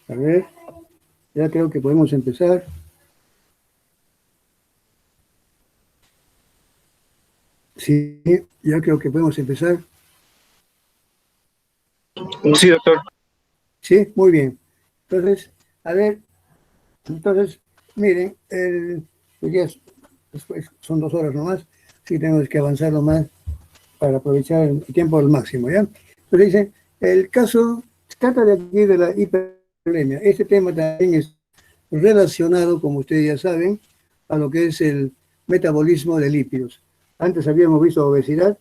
A ver, ya creo que podemos empezar. Sí, ya creo que podemos empezar. Sí, doctor. Sí, muy bien. Entonces, a ver, miren, pues ya después son 2 horas nomás, sí tenemos que avanzarlo más para aprovechar el tiempo al máximo, ¿ya? Pero dice, el caso, se trata de aquí de la hiperlemia. Este tema también es relacionado, como ustedes ya saben, a lo que es el metabolismo de lípidos. Antes habíamos visto obesidad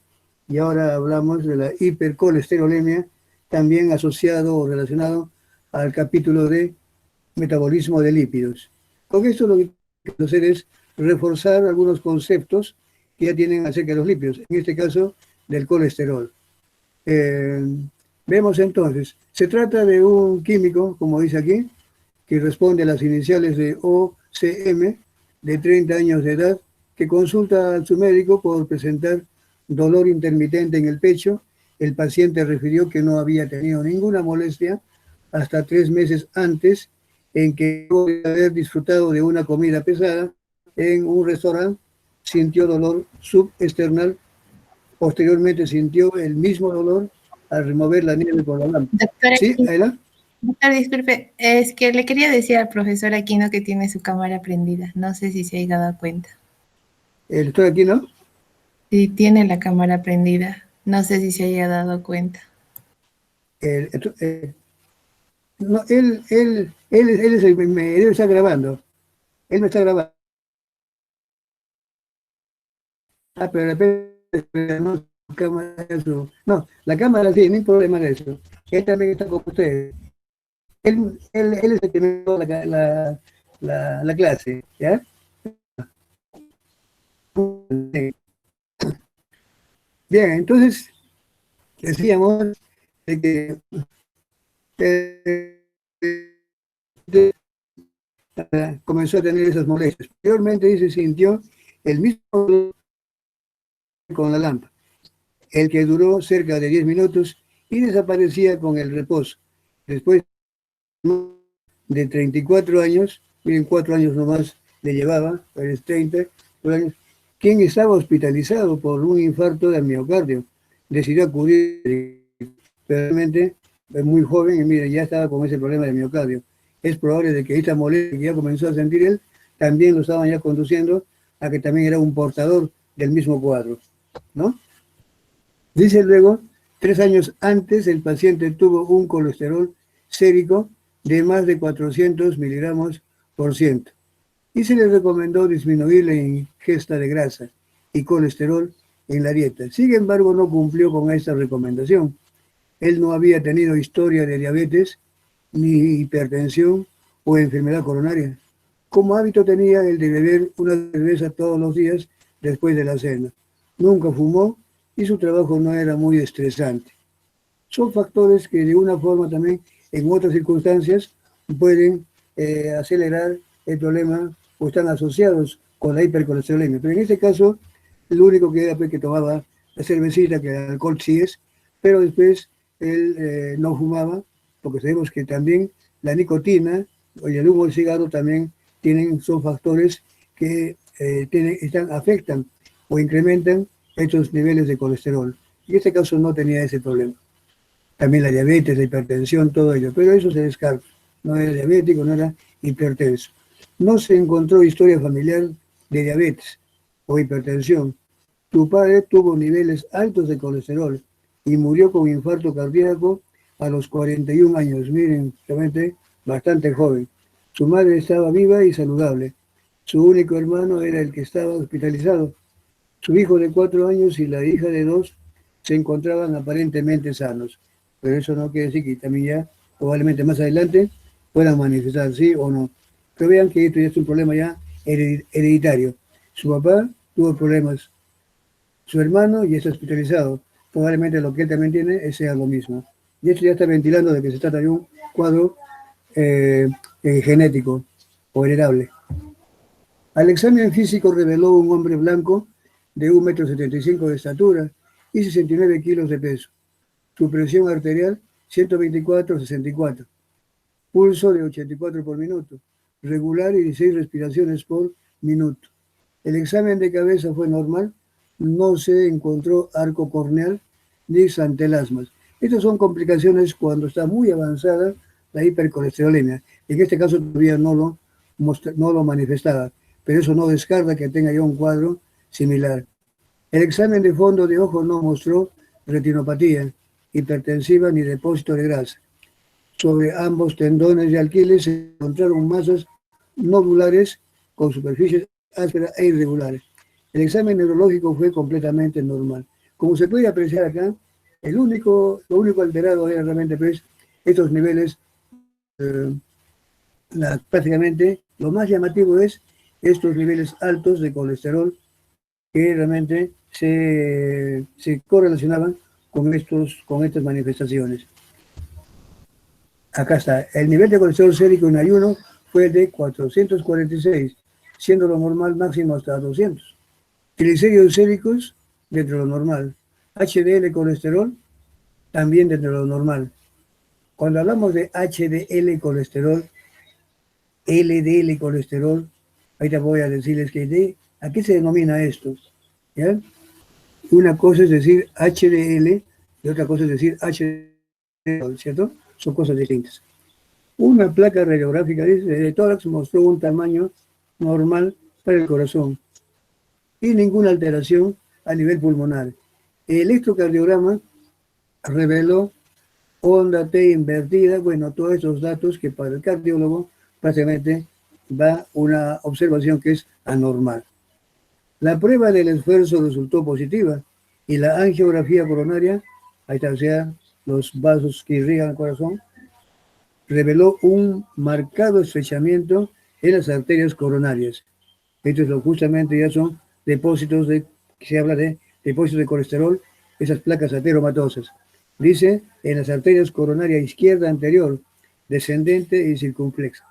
y ahora hablamos de la hipercolesterolemia, también asociado o relacionado al capítulo de metabolismo de lípidos. Con esto lo que quiero hacer es reforzar algunos conceptos que ya tienen acerca de los lípidos, en este caso del colesterol. Eh, Vemos entonces, se trata de un químico, como dice aquí, que responde a las iniciales de OCM, de 30 años de edad, que consulta a su médico por presentar dolor intermitente en el pecho. El paciente refirió que no había tenido ninguna molestia hasta 3 meses antes, en que luego de haber disfrutado de una comida pesada en un restaurante, sintió dolor subesternal. Posteriormente sintió el mismo dolor al remover la nieve con la lámpara. Doctora, ¿Sí, Ayla? doctor, disculpe, es que le quería decir al profesor Aquino que tiene su cámara prendida. No sé si se haya dado cuenta. ¿El doctor Aquino? Sí, tiene la cámara prendida. No sé si se haya dado cuenta. No, él es él está grabando. Él me está grabando. Ah, pero no, no, la cámara sí, no hay problema de eso. Él también está con ustedes. Él es el que me dio la clase, ¿ya? Bien, entonces decíamos de que comenzó a tener esas molestias. Posteriormente dice, sintió el mismo dolor con la lámpara, el que duró cerca de 10 minutos y desaparecía con el reposo. Después de 34 años, miren, 4 años nomás le llevaba, es 30 años, quien estaba hospitalizado por un infarto del miocardio. Decidió acudir, realmente es muy joven y mire, ya estaba con ese problema de miocardio. Es probable de que esta molestia que ya comenzó a sentir él, también lo estaban ya conduciendo a que también era un portador del mismo cuadro, ¿no? Dice luego, 3 años antes el paciente tuvo un colesterol sérico de más de 400 miligramos por ciento y se le recomendó disminuir la ingesta de grasa y colesterol en la dieta. Sin embargo, no cumplió con esta recomendación. Él no había tenido historia de diabetes, ni hipertensión o enfermedad coronaria. Como hábito tenía el de beber una cerveza todos los días después de la cena. Nunca fumó y su trabajo no era muy estresante. Son factores que de una forma también, en otras circunstancias, pueden acelerar el problema o están asociados con la hipercolesterolemia. Pero en este caso, lo único que era pues, que tomaba la cervecita, que el alcohol sí es, pero después él no fumaba, porque sabemos que también la nicotina y el humo del cigarro también son factores que afectan o incrementan estos niveles de colesterol. Y en este caso no tenía ese problema. También la diabetes, la hipertensión, todo ello, pero eso se descarta. No era diabético, no era hipertenso. No se encontró historia familiar de diabetes o hipertensión. Tu padre tuvo niveles altos de colesterol y murió con infarto cardíaco a los 41 años. Miren, realmente bastante joven. Su madre estaba viva y saludable. Su único hermano era el que estaba hospitalizado. Su hijo de 4 años y la hija de 2 se encontraban aparentemente sanos. Pero eso no quiere decir que también ya, probablemente más adelante, puedan manifestar sí o no. Pero vean que esto ya es un problema ya hereditario. Su papá tuvo problemas, su hermano ya está hospitalizado. Probablemente lo que él también tiene sea lo mismo. Y esto ya está ventilando de que se trata de un cuadro genético o heredable. Al examen físico reveló un hombre blanco de 1,75 m de estatura y 69 kilos de peso. Su presión arterial 124/64. pulso de 84 por minuto, regular y 16 respiraciones por minuto. El examen de cabeza fue normal, no se encontró arco corneal ni santelasmas. Estas son complicaciones cuando está muy avanzada la hipercolesterolemia. En este caso todavía no lo manifestaba, pero eso no descarta que tenga ya un cuadro similar. El examen de fondo de ojo no mostró retinopatía hipertensiva ni depósito de grasa. Sobre ambos tendones de Aquiles se encontraron masas nodulares con superficies ásperas e irregulares. El examen neurológico fue completamente normal. Como se puede apreciar acá, lo único alterado era realmente pues, estos niveles, prácticamente lo más llamativo es estos niveles altos de colesterol que realmente se correlacionaban con estas manifestaciones. Acá está, el nivel de colesterol sérico en ayuno fue de 446, siendo lo normal máximo hasta 200. Triglicéridos séricos dentro de lo normal. HDL colesterol también dentro de lo normal. Cuando hablamos de HDL colesterol, LDL colesterol, ahorita voy a decirles ¿a qué se denomina esto? ¿Ya? Una cosa es decir HDL y otra cosa es decir HDL, ¿cierto? Son cosas distintas. Una placa radiográfica de tórax mostró un tamaño normal para el corazón y ninguna alteración a nivel pulmonar. El electrocardiograma reveló onda T invertida, bueno, todos esos datos que para el cardiólogo prácticamente va una observación que es anormal. La prueba del esfuerzo resultó positiva y la angiografía coronaria, ahí está, o sea, los vasos que irrigan el corazón, reveló un marcado estrechamiento en las arterias coronarias. Esto es justamente ya son depósitos se habla de depósitos de colesterol, esas placas ateromatosas. Dice en las arterias coronaria izquierda anterior, descendente y circunflexa.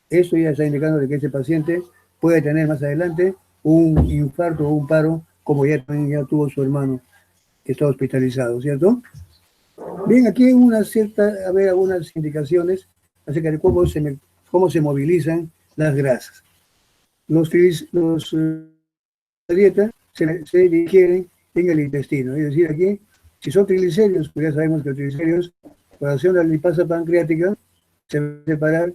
Esto ya está indicando de que este paciente puede tener más adelante un infarto o un paro, como ya tuvo su hermano que está hospitalizado, ¿cierto? Bien, aquí hay algunas indicaciones acerca de cómo se movilizan las grasas. La dieta se digieren en el intestino, es decir, aquí, si son triglicéridos, pues ya sabemos que los triglicéridos, por acción de la lipasa pancreática, se van a separar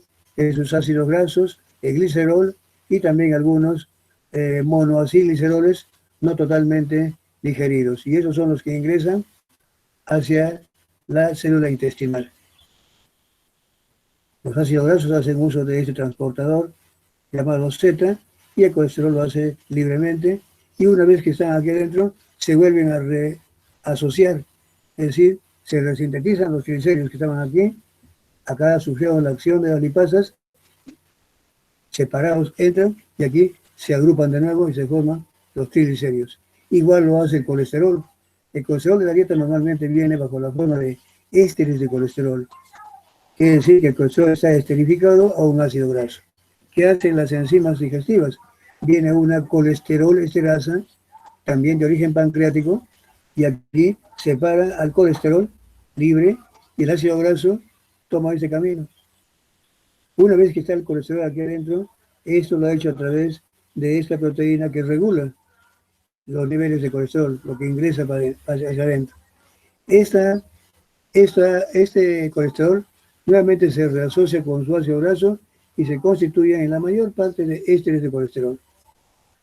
sus ácidos grasos, el glicerol y también algunos monoacilgliceroles no totalmente digeridos. Y esos son los que ingresan hacia la célula intestinal. Los ácidos grasos hacen uso de este transportador llamado Z y el colesterol lo hace libremente y una vez que están aquí adentro se vuelven a reasociar, es decir, se resintetizan los triglicéridos que estaban aquí, acá sufrieron la acción de las lipasas, separados entran y aquí se agrupan de nuevo y se forman los triglicéridos. Igual lo hace el colesterol. El colesterol de la dieta normalmente viene bajo la forma de ésteres de colesterol. Quiere decir que el colesterol está esterificado a un ácido graso. ¿Qué hacen las enzimas digestivas? Viene una colesterol esterasa, también de origen pancreático, y aquí separa al colesterol libre y el ácido graso toma ese camino. Una vez que está el colesterol aquí adentro, esto lo ha hecho a través de esta proteína que regula los niveles de colesterol, lo que ingresa hacia adentro. Este colesterol nuevamente se reasocia con su ácido graso y se constituye en la mayor parte de ésteres de colesterol.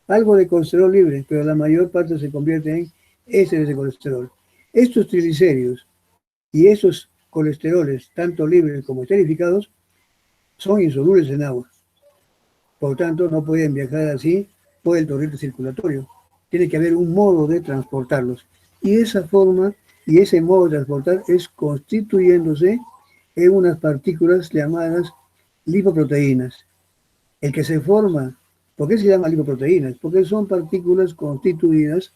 Algo de colesterol libre, pero la mayor parte se convierte en ésteres de colesterol. Estos triglicéridos y esos colesteroles, tanto libres como esterificados, son insolubles en agua. Por tanto, no pueden viajar así por el torrente circulatorio. Tiene que haber un modo de transportarlos. Y esa forma y ese modo de transportar es constituyéndose en unas partículas llamadas lipoproteínas. El que se forma, ¿por qué se llama lipoproteínas? Porque son partículas constituidas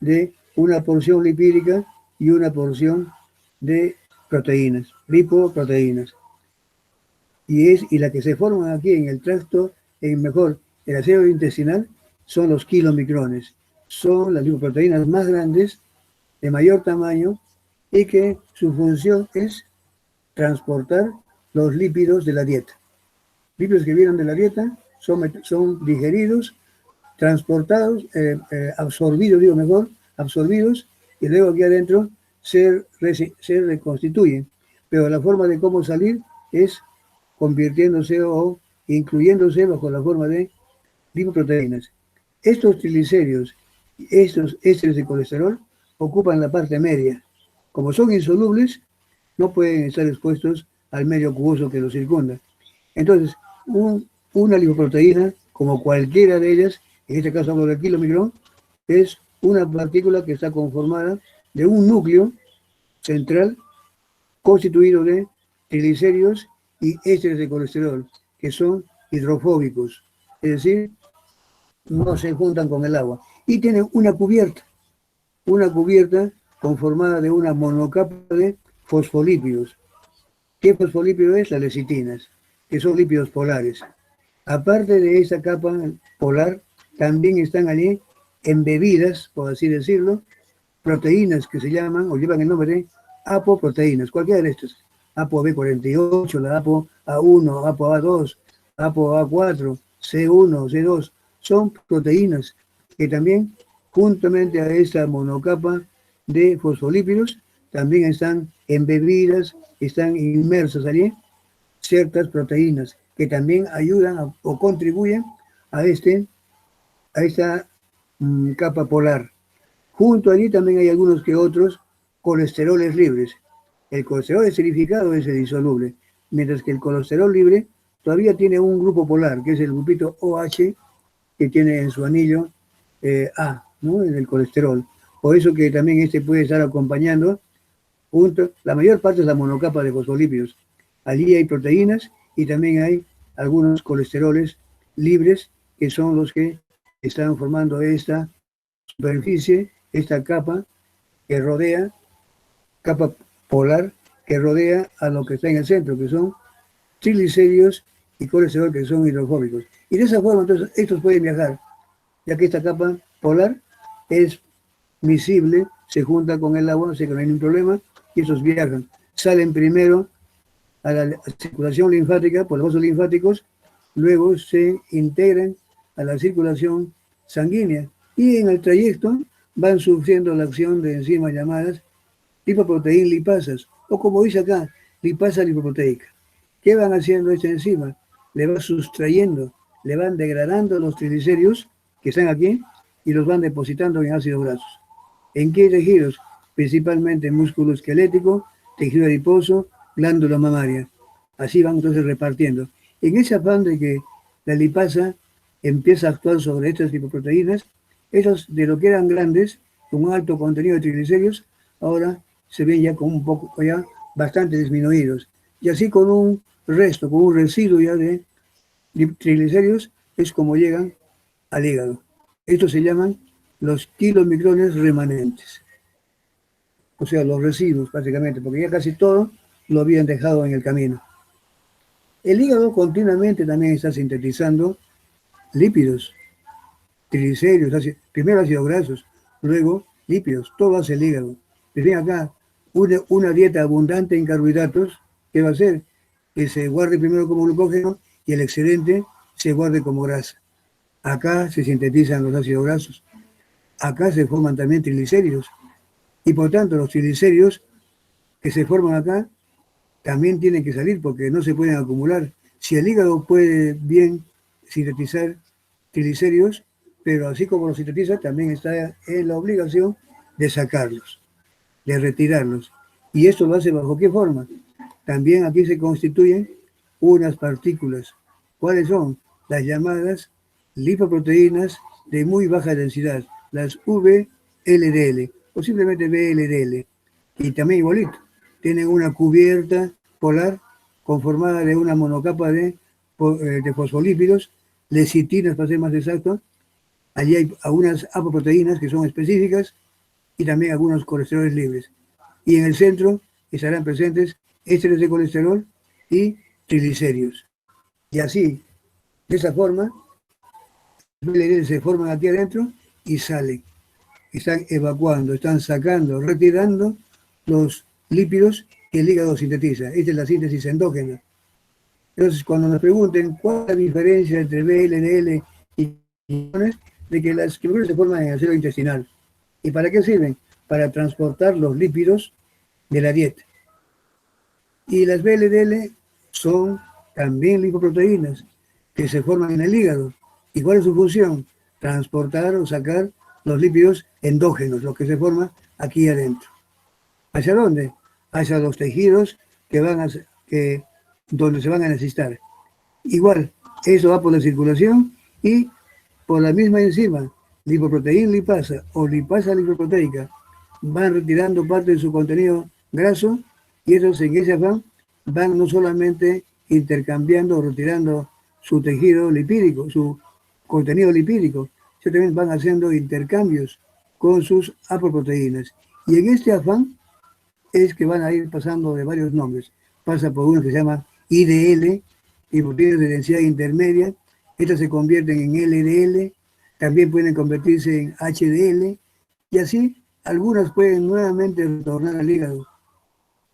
de una porción lipídica y una porción de proteínas, lipoproteínas. Y la que se forman aquí en el tracto, el acero intestinal, son los kilomicrones. Son las lipoproteínas más grandes, de mayor tamaño, y que su función es transportar los lípidos de la dieta. Lípidos que vienen de la dieta son digeridos, transportados, absorbidos, digo mejor, absorbidos, y luego aquí adentro se reconstituyen. Pero la forma de cómo salir es convirtiéndose o incluyéndose bajo la forma de lipoproteínas. Estos triglicéridos, estos ésteres de colesterol, ocupan la parte media. Como son insolubles, no pueden estar expuestos al medio acuoso que los circunda. Entonces, una lipoproteína, como cualquiera de ellas, en este caso hablo del kilomicrón, es una partícula que está conformada de un núcleo central constituido de triglicéridos y ésteres de colesterol, que son hidrofóbicos, es decir, no se juntan con el agua. Y tienen una cubierta conformada de una monocapa de fosfolípidos. ¿Qué fosfolípido es? Las lecitinas, que son lípidos polares. Aparte de esa capa polar, también están allí embebidas, por así decirlo, proteínas que se llaman o llevan el nombre de apoproteínas, cualquiera de estas. ApoB48, la ApoA1, ApoA2, ApoA4, C1, C2, son proteínas que también, juntamente a esta monocapa de fosfolípidos, también están embebidas, están inmersas allí ciertas proteínas que también ayudan o contribuyen a esta capa polar. Junto allí también hay algunos que otros colesteroles libres. El colesterol esterificado es el insoluble, mientras que el colesterol libre todavía tiene un grupo polar, que es el grupito OH, que tiene en su anillo A, ¿no? En el colesterol. Por eso que también este puede estar acompañando, la mayor parte es la monocapa de fosfolípidos. Allí hay proteínas y también hay algunos colesteroles libres, que son los que están formando esta superficie, esta capa que rodea, capa polar, que rodea a lo que está en el centro, que son triglicéridos y colesterol, que son hidrofóbicos. Y de esa forma, entonces, estos pueden viajar, ya que esta capa polar es miscible, se junta con el agua, así que no hay ningún problema, y estos viajan. Salen primero a la circulación linfática por los vasos linfáticos, luego se integran a la circulación sanguínea y en el trayecto van sufriendo la acción de enzimas llamadas lipoproteín lipasas, o como dice acá, lipasa lipoproteica. ¿Qué van haciendo esta enzima? Le va sustrayendo, le van degradando los triglicéridos que están aquí y los van depositando en ácidos grasos. ¿En qué tejidos? Principalmente músculo esquelético, tejido adiposo, glándula mamaria. Así van entonces repartiendo. En ese afán de que la lipasa empieza a actuar sobre estas lipoproteínas, esos de lo que eran grandes, con un alto contenido de triglicéridos, ahora se ven ya con un poco, ya bastante disminuidos. Y así con un resto, con un residuo ya de triglicéridos, es como llegan al hígado. Estos se llaman los kilomicrones remanentes. O sea, los residuos, básicamente, porque ya casi todo lo habían dejado en el camino. El hígado continuamente también está sintetizando lípidos, triglicéridos, primero ácidos grasos, luego lípidos, todo hace el hígado. Y ven acá, una dieta abundante en carbohidratos, ¿qué va a hacer? Que se guarde primero como glucógeno y el excedente se guarde como grasa. Acá se sintetizan los ácidos grasos, acá se forman también triglicéridos, y por tanto los triglicéridos que se forman acá también tienen que salir porque no se pueden acumular. Si el hígado puede bien sintetizar triglicéridos, pero así como los sintetiza, también está en la obligación de sacarlos, de retirarlos. ¿Y esto lo hace bajo qué forma? También aquí se constituyen unas partículas. ¿Cuáles son? Las llamadas lipoproteínas de muy baja densidad, las VLDL, o simplemente VLDL, y también igualito, tienen una cubierta polar conformada de una monocapa de fosfolípidos, lecitinas para ser más exacto. Allí hay algunas apoproteínas que son específicas y también algunos colesteroles libres. Y en el centro estarán presentes ésteres de colesterol y triglicéridos. Y así, de esa forma, los VLDL se forman aquí adentro y salen. Están evacuando, están sacando, retirando los lípidos que el hígado sintetiza. Esta es la síntesis endógena. Entonces, cuando nos pregunten cuál es la diferencia entre VLDL y quinones, de que las quinones se forman en el suelo intestinal. ¿Y para qué sirven? Para transportar los lípidos de la dieta. Y las VLDL son también lipoproteínas que se forman en el hígado. ¿Y cuál es su función? Transportar o sacar los lípidos endógenos, los que se forman aquí adentro. ¿Hacia dónde? Hacia los tejidos donde se van a necesitar. Igual, eso va por la circulación y por la misma enzima, lipoproteína lipasa o lipasa lipoproteica, van retirando parte de su contenido graso y esos en ese afán van no solamente intercambiando o retirando su tejido lipídico, su contenido lipídico, sino también van haciendo intercambios con sus apoproteínas. Y en este afán es que van a ir pasando de varios nombres. Pasa por uno que se llama IDL, lipoproteínas de densidad intermedia. Estas se convierten en LDL, también pueden convertirse en HDL, y así algunas pueden nuevamente retornar al hígado,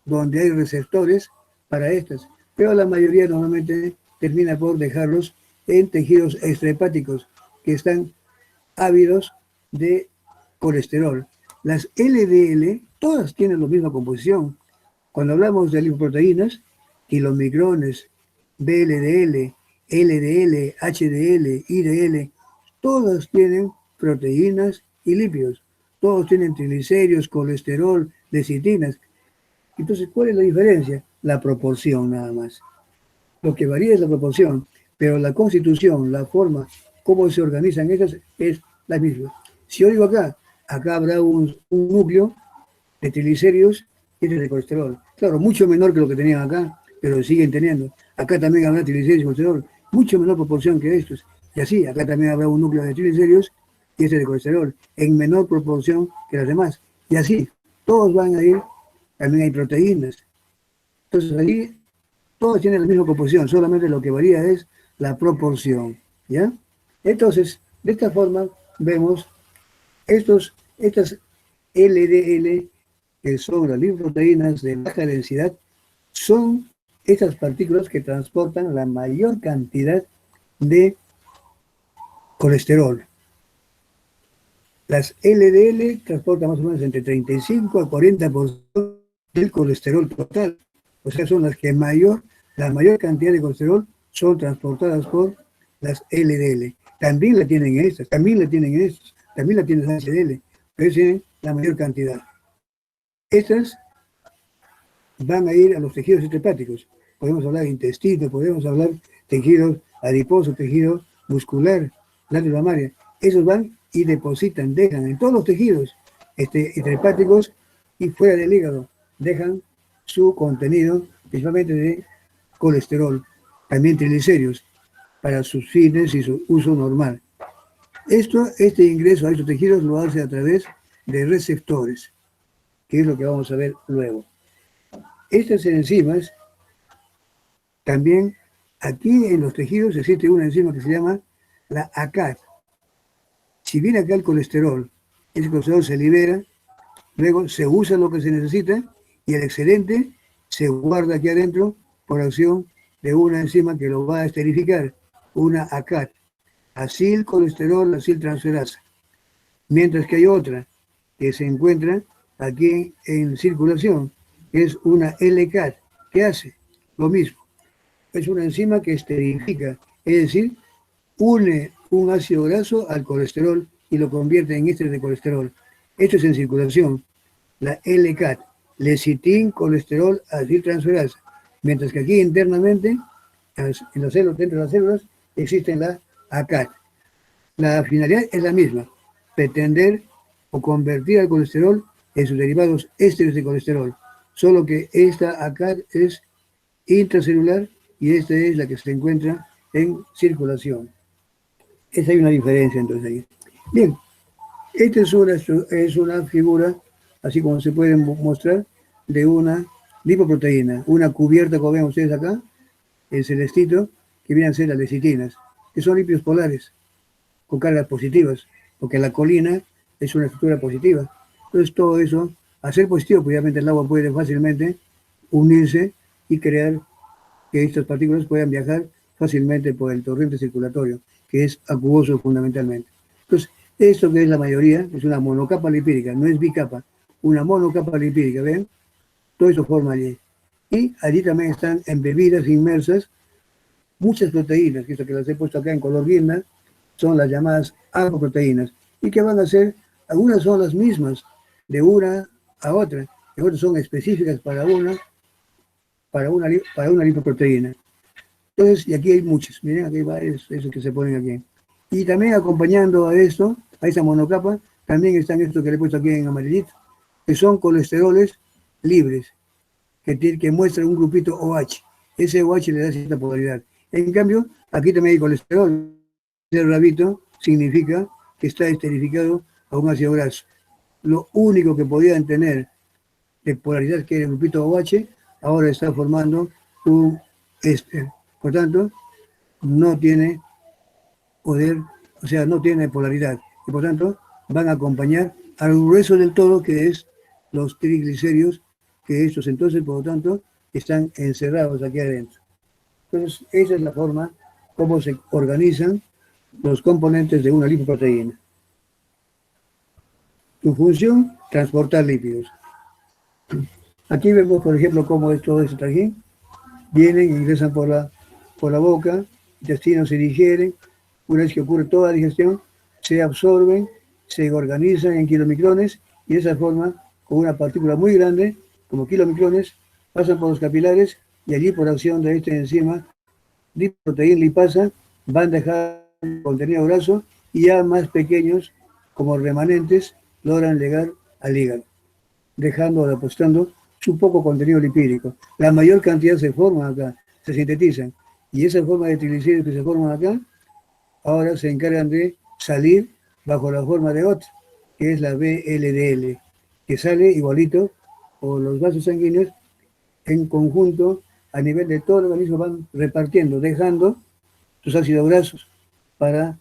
donde hay receptores para estas, pero la mayoría normalmente termina por dejarlos en tejidos extrahepáticos que están ávidos de colesterol. Las LDL, todas tienen la misma composición. Cuando hablamos de lipoproteínas, kilomicrones, VLDL, LDL, HDL, IDL, todas tienen proteínas y lípidos. Todos tienen triglicéridos, colesterol, lecitinas. Entonces, ¿cuál es la diferencia? La proporción nada más. Lo que varía es la proporción, pero la constitución, la forma, cómo se organizan esas es la misma. Si yo digo acá habrá un núcleo de triglicéridos y de colesterol. Claro, mucho menor que lo que tenían acá, pero siguen teniendo. Acá también habrá triglicéridos y colesterol, mucho menor proporción que estos. Y así, acá también habrá un núcleo de triglicéridos y de colesterol, en menor proporción que las demás. Y así, todos van a ir, también hay proteínas. Entonces, ahí todos tienen la misma composición, solamente lo que varía es la proporción, ¿ya? Entonces, de esta forma vemos estas LDL, que son las lipoproteínas de baja densidad, son estas partículas que transportan la mayor cantidad de colesterol. Las LDL transportan más o menos entre 35 a 40% del colesterol total. O sea, son las que la mayor cantidad de colesterol son transportadas por las LDL. También la tienen estas, también la tienen las HDL, pero tienen la mayor cantidad. Estas van a ir a los tejidos extrahepáticos. Podemos hablar de intestino, podemos hablar de tejidos adiposos, tejido muscular, glándula mamaria. Esos van y depositan, dejan en todos los tejidos extrahepáticos y fuera del hígado, dejan su contenido, principalmente de colesterol, también triglicéridos, para sus fines y su uso normal. Este ingreso a estos tejidos lo hace a través de receptores, que es lo que vamos a ver luego. Estas enzimas, también aquí en los tejidos existe una enzima que se llama la ACAT. Si viene acá el colesterol, ese colesterol se libera, luego se usa lo que se necesita y el excedente se guarda aquí adentro por acción de una enzima que lo va a esterificar, una ACAT, acilcolesterol aciltransferasa. Mientras que hay otra que se encuentra aquí en circulación, que es una LCAT, que hace lo mismo. Es una enzima que esterifica, es decir, une un ácido graso al colesterol y lo convierte en éster de colesterol. Esto es en circulación. La LCAT, lecitin colesterol aciltransferasa. Mientras que aquí internamente, en las células, dentro de las células, existe la ACAT. La finalidad es la misma, pretender o convertir al colesterol en sus derivados ésteres de colesterol, solo que esta ACAT es intracelular y esta es la que se encuentra en circulación. Esa hay una diferencia entonces ahí. Bien, esta es una figura, así como se puede mostrar, de una lipoproteína, una cubierta, como ven ustedes acá, el celestito, que vienen a ser las lecitinas, que son lípidos polares, con cargas positivas, porque la colina es una estructura positiva. Entonces todo eso, al ser positivo, pues obviamente el agua puede fácilmente unirse y crear que estas partículas puedan viajar fácilmente por el torrente circulatorio, que es acuoso fundamentalmente. Entonces, esto que es la mayoría es una monocapa lipídica, no es bicapa, una monocapa lipídica, ¿ven? Todo eso forma allí. Y allí también están embebidas, inmersas, muchas proteínas, que esto que las he puesto acá en color guinda, son las llamadas apoproteínas, y que van a ser, algunas son las mismas, de una a otra, y otras son específicas para una lipoproteína. Entonces, y aquí hay muchas, miren, aquí hay varios, esos que se ponen aquí. Y también acompañando a esto, a esa monocapa, también están estos que le he puesto aquí en amarillito, que son colesteroles libres, que muestran un grupito OH. Ese OH le da cierta polaridad. En cambio, aquí también hay colesterol. El rabito significa que está esterificado a un ácido graso. Lo único que podían tener de polaridad, que era el grupito OH, ahora está formando un éster. Por tanto, no tiene poder, o sea, no tiene polaridad. Y por tanto, van a acompañar al grueso del todo, que es los triglicéridos, que estos entonces, por lo tanto, están encerrados aquí adentro. Entonces, esa es la forma como se organizan los componentes de una lipoproteína. Su función, transportar lípidos. Aquí vemos, por ejemplo, cómo es todo este trajín. Vienen, ingresan por la boca, intestinos se digieren. Una vez que ocurre toda la digestión, se absorben, se organizan en kilomicrones y de esa forma, con una partícula muy grande, como kilomicrones, pasan por los capilares y allí, por acción de esta enzima, lipoproteína lipasa, van a dejar contenido graso y ya más pequeños, como remanentes, logran llegar al hígado, dejando o depositando su poco contenido lipídico. La mayor cantidad se forma acá, se sintetizan, y esa forma de triglicéridos que se forman acá, ahora se encargan de salir bajo la forma de otra, que es la VLDL, que sale igualito, o los vasos sanguíneos en conjunto a nivel de todo el organismo van repartiendo, dejando sus ácidos grasos para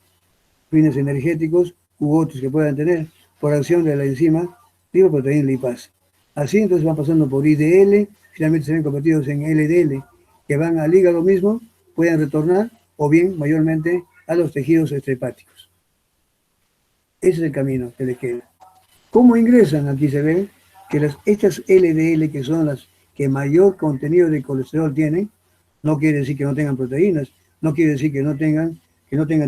fines energéticos u otros que puedan tener por acción de la enzima lipoproteína lipasa. Así entonces van pasando por IDL, finalmente se ven convertidos en LDL, que van al hígado mismo, pueden retornar o bien mayormente a los tejidos extrahepáticos. Ese es el camino que les queda. ¿Cómo ingresan? Aquí se ve que estas LDL, que son las que mayor contenido de colesterol tienen, no quiere decir que no tengan proteínas, no quiere decir que no tengan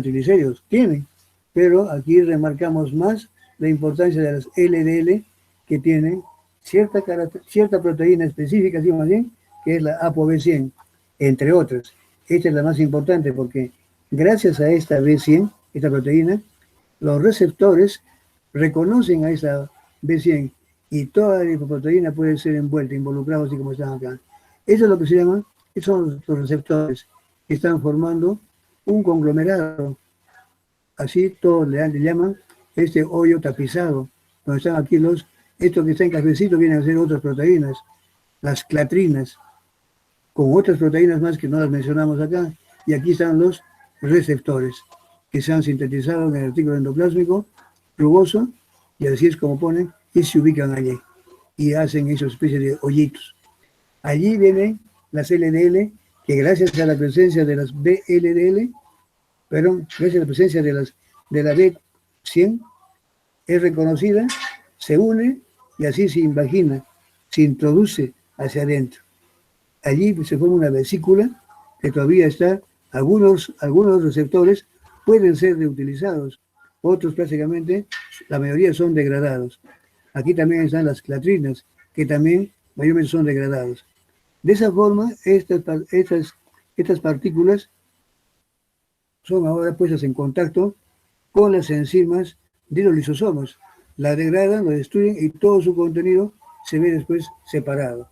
triglicéridos, tienen, pero aquí remarcamos más la importancia de las LDL, que tienen cierta proteína específica, así más bien, que es la ApoB100, entre otras. Esta es la más importante porque gracias a esta B100, esta proteína, los receptores reconocen a esa B100 y toda la lipoproteína puede ser envuelta, involucrada, así como están acá. Eso es lo que se llama, esos son los receptores que están formando un conglomerado. Así todos le llaman este hoyo tapizado, donde están aquí estos que están en cafecito vienen a ser otras proteínas, las clatrinas, con otras proteínas más que no las mencionamos acá, y aquí están los receptores, que se han sintetizado en el artículo endoplásmico rugoso, y así es como ponen, y se ubican allí, y hacen esas especies de hoyitos. Allí vienen las LDL, que gracias a la presencia de las BLDL, gracias a la presencia de la B100, es reconocida, se une, y así se invagina, se introduce hacia adentro. Allí se forma una vesícula que todavía está, algunos receptores pueden ser reutilizados, otros prácticamente, la mayoría son degradados. Aquí también están las clatrinas, que también mayormente son degradados. De esa forma, estas partículas son ahora puestas en contacto con las enzimas de los lisosomas. La degradan, la destruyen y todo su contenido se ve después separado.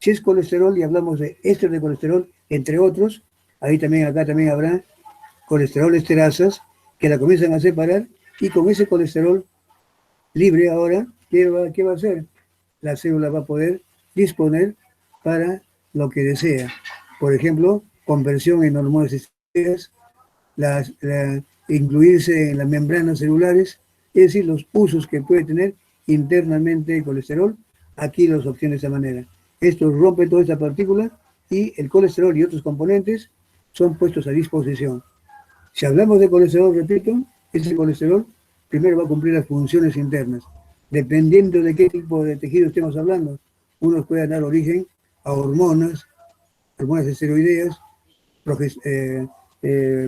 Si es colesterol y hablamos de éster de colesterol, entre otros, acá también habrá colesterol esterasas que la comienzan a separar, y con ese colesterol libre ahora, ¿qué va a hacer? La célula va a poder disponer para lo que desea. Por ejemplo, conversión en hormonas esteroideas, incluirse en las membranas celulares, es decir, los usos que puede tener internamente el colesterol, aquí los obtiene de esa manera. Esto rompe toda esta partícula y el colesterol y otros componentes son puestos a disposición. Si hablamos de colesterol, repito, ese colesterol primero va a cumplir las funciones internas. Dependiendo de qué tipo de tejido estemos hablando, unos pueden dar origen a hormonas esteroideas,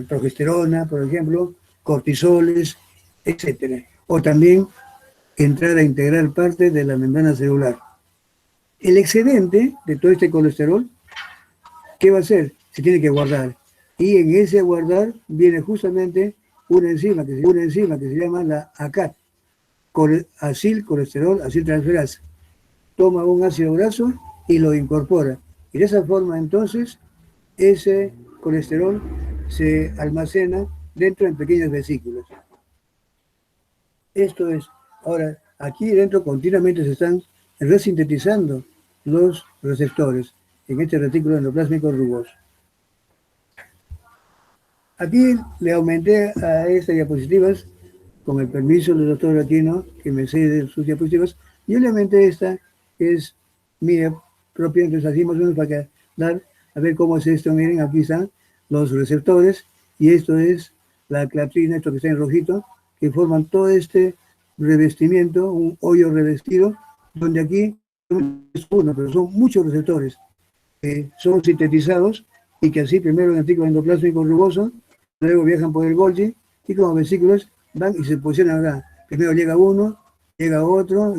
progesterona, por ejemplo, cortisoles, etcétera. O también entrar a integrar parte de la membrana celular. El excedente de todo este colesterol, ¿qué va a hacer? Se tiene que guardar. Y en ese guardar viene justamente una enzima que se llama la ACAT, acil transferasa. Toma un ácido graso y lo incorpora. Y de esa forma, entonces, ese colesterol se almacena dentro en pequeñas vesículas. Esto es, ahora, aquí dentro continuamente se están resintetizando los receptores en este retículo endoplásmico rugoso. Aquí le aumenté a estas diapositivas, con el permiso del doctor Aquino, que me cede sus diapositivas. Yo le aumenté esta, que es mía propia, entonces hacemos uno para dar, a ver cómo es esto. Miren, aquí están los receptores, y esto es la clatrina, esto que está en rojito, que forman todo este revestimiento, un hoyo revestido, donde aquí es uno, pero son muchos receptores que son sintetizados y que así primero en el retículo endoplásmico rugoso, luego viajan por el Golgi y como vesículas van y se posicionan acá. Primero llega uno, llega otro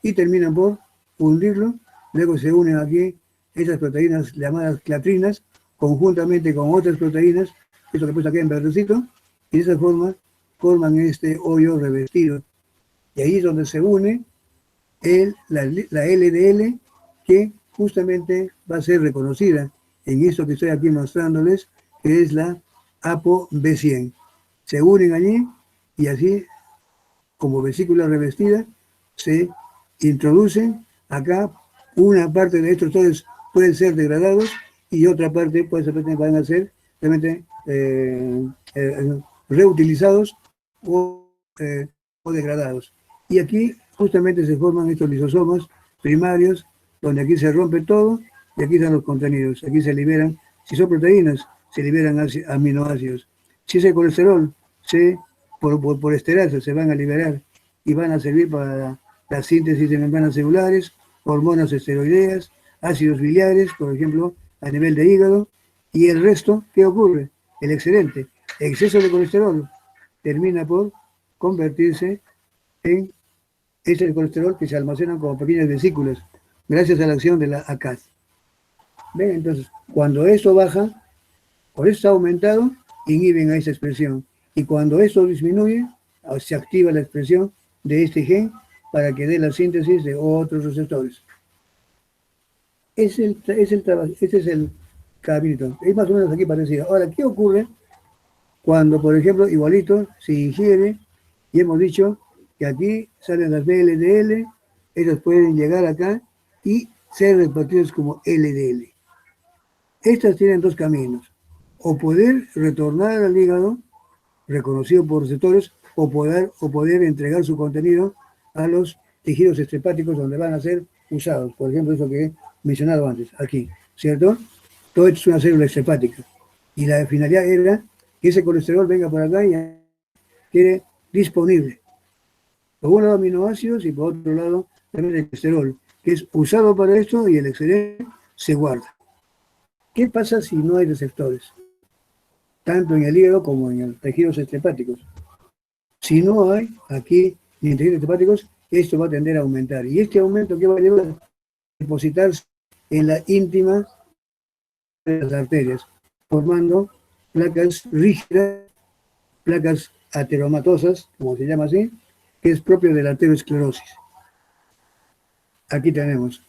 y terminan por fundirlo. Luego se unen aquí esas proteínas llamadas clatrinas conjuntamente con otras proteínas, esto que he puesto aquí en verdecito, y de esa forma forman este hoyo revestido. Y ahí es donde se une la LDL, que justamente va a ser reconocida en esto que estoy aquí mostrándoles, que es la ApoB100. Se unen allí y así, como vesícula revestida, se introducen acá. Una parte de estos todos pueden ser degradados y otra parte van a ser realmente reutilizados o degradados. Y aquí justamente se forman estos lisosomas primarios, donde aquí se rompe todo y aquí están los contenidos. Aquí se liberan, si son proteínas, se liberan aminoácidos. Si es el colesterol, por esterasa se van a liberar y van a servir para la síntesis de membranas celulares, hormonas esteroideas, ácidos biliares, por ejemplo, a nivel de hígado. Y el resto, ¿qué ocurre? El excedente, exceso de colesterol, termina por convertirse en ese colesterol que se almacena como pequeñas vesículas, gracias a la acción de la ACAT. ¿Ven? Entonces, cuando esto baja, o esto está aumentado, inhiben a esa expresión. Y cuando esto disminuye, se activa la expresión de este gen para que dé la síntesis de otros receptores. Este es el caminito. Es más o menos aquí parecido. Ahora, ¿qué ocurre cuando, por ejemplo, igualito, se ingiere, y hemos dicho que aquí salen las VLDL, ellos pueden llegar acá y ser repartidos como LDL. Estas tienen dos caminos: o poder retornar al hígado, reconocido por receptores, o poder entregar su contenido a los tejidos estrepáticos donde van a ser usados. Por ejemplo, eso que he mencionado antes, aquí, ¿cierto? Todo esto es una célula estrepática. Y la finalidad era que ese colesterol venga por acá y quede disponible. Por un lado aminoácidos y por otro lado también el colesterol, que es usado para esto y el excedente se guarda. ¿Qué pasa si no hay receptores? Tanto en el hígado como en los tejidos estrepáticos. Si no hay aquí ni en tejidos estrepáticos, esto va a tender a aumentar. Y este aumento, ¿qué va a llevar? A depositarse en la íntima de las arterias, formando placas rígidas, placas ateromatosas, como se llama así, que es propio de la arteriosclerosis. Aquí tenemos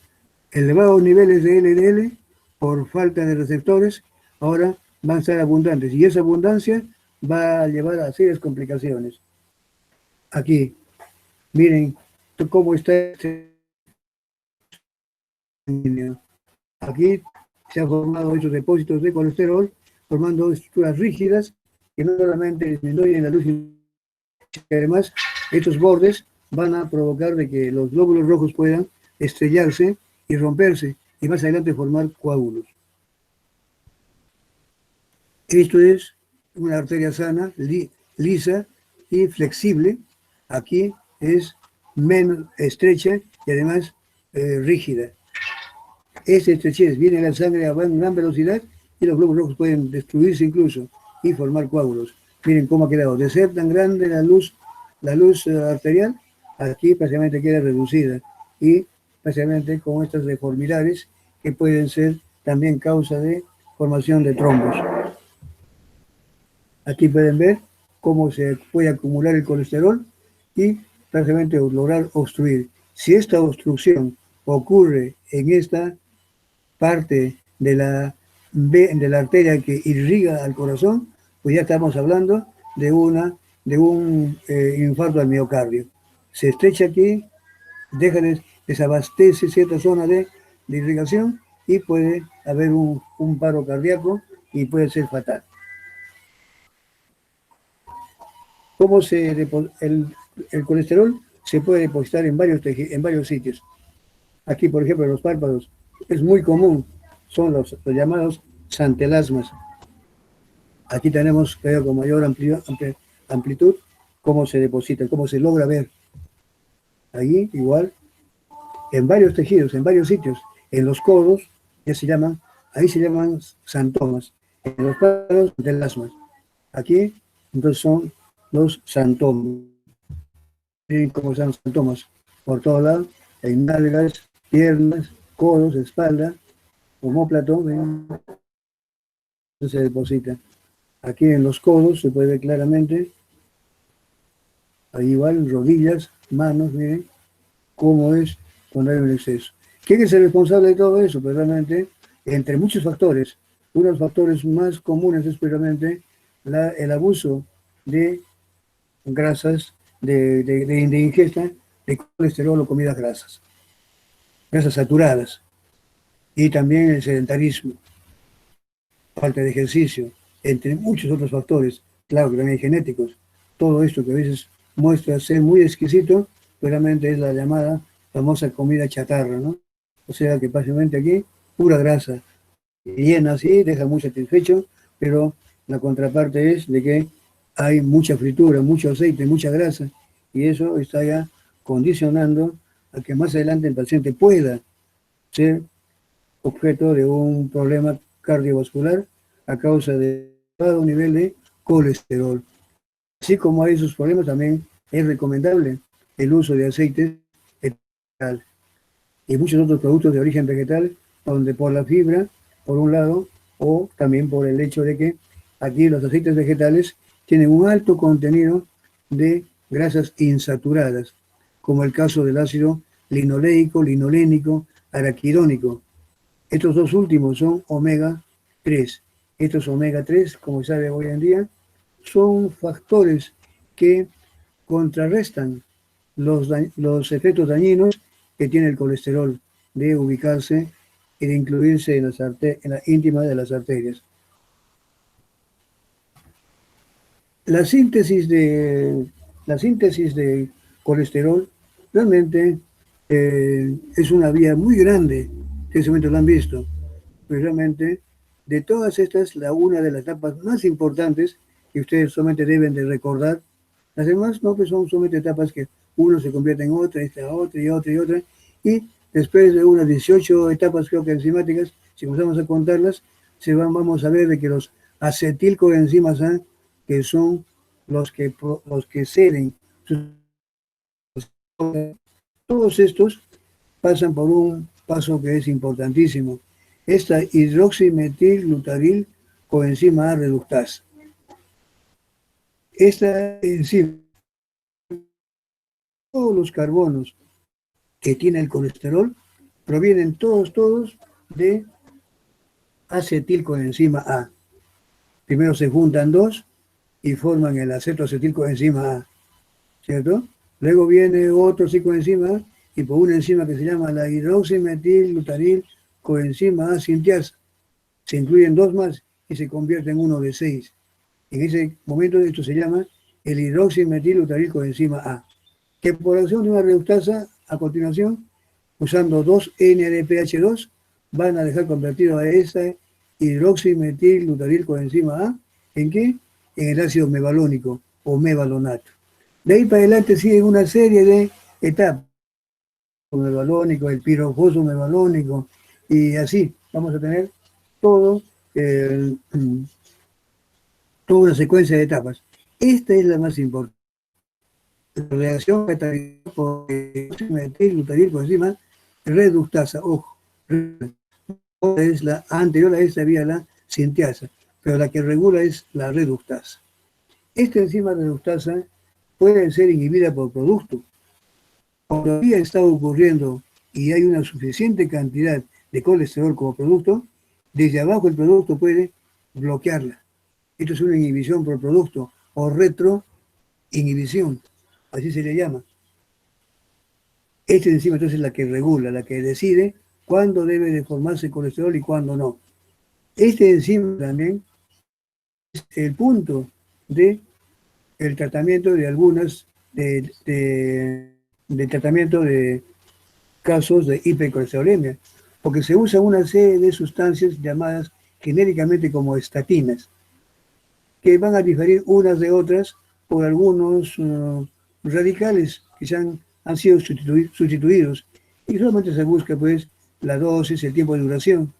elevados niveles de LDL por falta de receptores, ahora van a ser abundantes, y esa abundancia va a llevar a serias complicaciones. Aquí, miren cómo está este. Aquí se han formado estos depósitos de colesterol, formando estructuras rígidas que no solamente disminuyen la luz, además estos bordes van a provocar de que los glóbulos rojos puedan estrellarse y romperse y más adelante formar coágulos. Esto es una arteria sana, lisa y flexible. Aquí es menos estrecha y además rígida. Esta estrechez viene la sangre a gran velocidad y los glóbulos rojos pueden destruirse incluso y formar coágulos. Miren cómo ha quedado. De ser tan grande la luz arterial, aquí prácticamente queda reducida y prácticamente con estas deformidades que pueden ser también causa de formación de trombos. Aquí pueden ver cómo se puede acumular el colesterol y prácticamente lograr obstruir. Si esta obstrucción ocurre en esta parte de la arteria que irriga al corazón, pues ya estamos hablando de un infarto al miocardio. Se estrecha aquí, desabastece cierta zona de irrigación y puede haber un paro cardíaco y puede ser fatal. El colesterol se puede depositar en varios sitios. Aquí, por ejemplo, en los párpados es muy común, son los llamados santelasmas. Aquí tenemos, creo, con mayor amplitud, cómo se deposita, cómo se logra ver. Allí, igual, en varios tejidos, en varios sitios, en los codos, ahí se llaman santomas. En los párpados, santelasmas. Aquí, entonces, son los santomas. Miren cómo son los santomas por todos lados, en nalgas, piernas, codos, espalda, omóplato, se deposita. Aquí en los codos se puede ver claramente, ahí igual, rodillas, manos, miren cómo es cuando hay un exceso. ¿Quién es el responsable de todo eso? Pues realmente, entre muchos factores, uno de los factores más comunes es precisamente el abuso de grasas, de ingesta de colesterol o comidas grasas saturadas, y también el sedentarismo, falta de ejercicio, entre muchos otros factores, claro que también genéticos. Todo esto que a veces muestra ser muy exquisito, realmente es la llamada famosa comida chatarra, ¿no? O sea que básicamente aquí, pura grasa, llena así, deja muy satisfecho, pero la contraparte es de que hay mucha fritura, mucho aceite, mucha grasa, y eso está ya condicionando a que más adelante el paciente pueda ser objeto de un problema cardiovascular a causa de elevado nivel de colesterol. Así como hay esos problemas, también es recomendable el uso de aceites vegetales y muchos otros productos de origen vegetal, donde por la fibra, por un lado, o también por el hecho de que aquí los aceites vegetales tienen un alto contenido de grasas insaturadas, como el caso del ácido linoleico, linolénico, araquidónico. Estos dos últimos son omega 3. Estos omega 3, como se sabe hoy en día, son factores que contrarrestan los efectos dañinos que tiene el colesterol de ubicarse y de incluirse en la íntima de las arterias. La síntesis de colesterol realmente es una vía muy grande, que en ese momento lo han visto, pero realmente de todas estas, una de las etapas más importantes que ustedes solamente deben de recordar. Las demás no, pues son solamente etapas que uno se convierte en otra, otra y otra y otra, y después de unas 18 etapas creo que enzimáticas, si comenzamos a contarlas, vamos a ver de que los acetilcoenzimas A, que son los que ceden, todos estos pasan por un paso que es importantísimo. Esta hidroximetilglutaril coenzima A reductasa. Esta enzima, todos los carbonos que tiene el colesterol, provienen todos de acetilcoenzima A. Primero se juntan dos y forman el acetoacetilcoenzima A, ¿cierto? Luego viene otro coenzima A y por una enzima que se llama la hidroximetilglutaril coenzima A sintiasa. Se incluyen dos más y se convierte en uno de 6. En ese momento esto se llama el hidroximetilglutaril coenzima A, que por acción de una reductasa, a continuación, usando 2-NADPH2, van a dejar convertido a esa hidroximetilglutatil coenzima A. ¿En qué? En el ácido mevalónico o mevalonato. De ahí para adelante sigue una serie de etapas. El mevalónico, el pirofosfo mevalónico, y así vamos a tener todo, eh, toda una secuencia de etapas. Esta es la más importante. La reacción catalizada por metilglutatil coenzima reductasa. Ojo, es la anterior a esta había la sintiasa, pero la que regula es la reductasa. Esta enzima reductasa puede ser inhibida por producto. Cuando todavía está ocurriendo y hay una suficiente cantidad de colesterol como producto, desde abajo el producto puede bloquearla. Esto es una inhibición por producto o retroinhibición, así se le llama. Esta enzima entonces es la que regula, la que decide cuándo debe de formarse colesterol y cuándo no. Este enzima también es el punto de el tratamiento de algunas de tratamiento de casos de hipercolesterolemia, porque se usa una serie de sustancias llamadas genéricamente como estatinas, que van a diferir unas de otras por algunos radicales que ya han sido sustituidos, y solamente se busca pues la dosis, el tiempo de duración,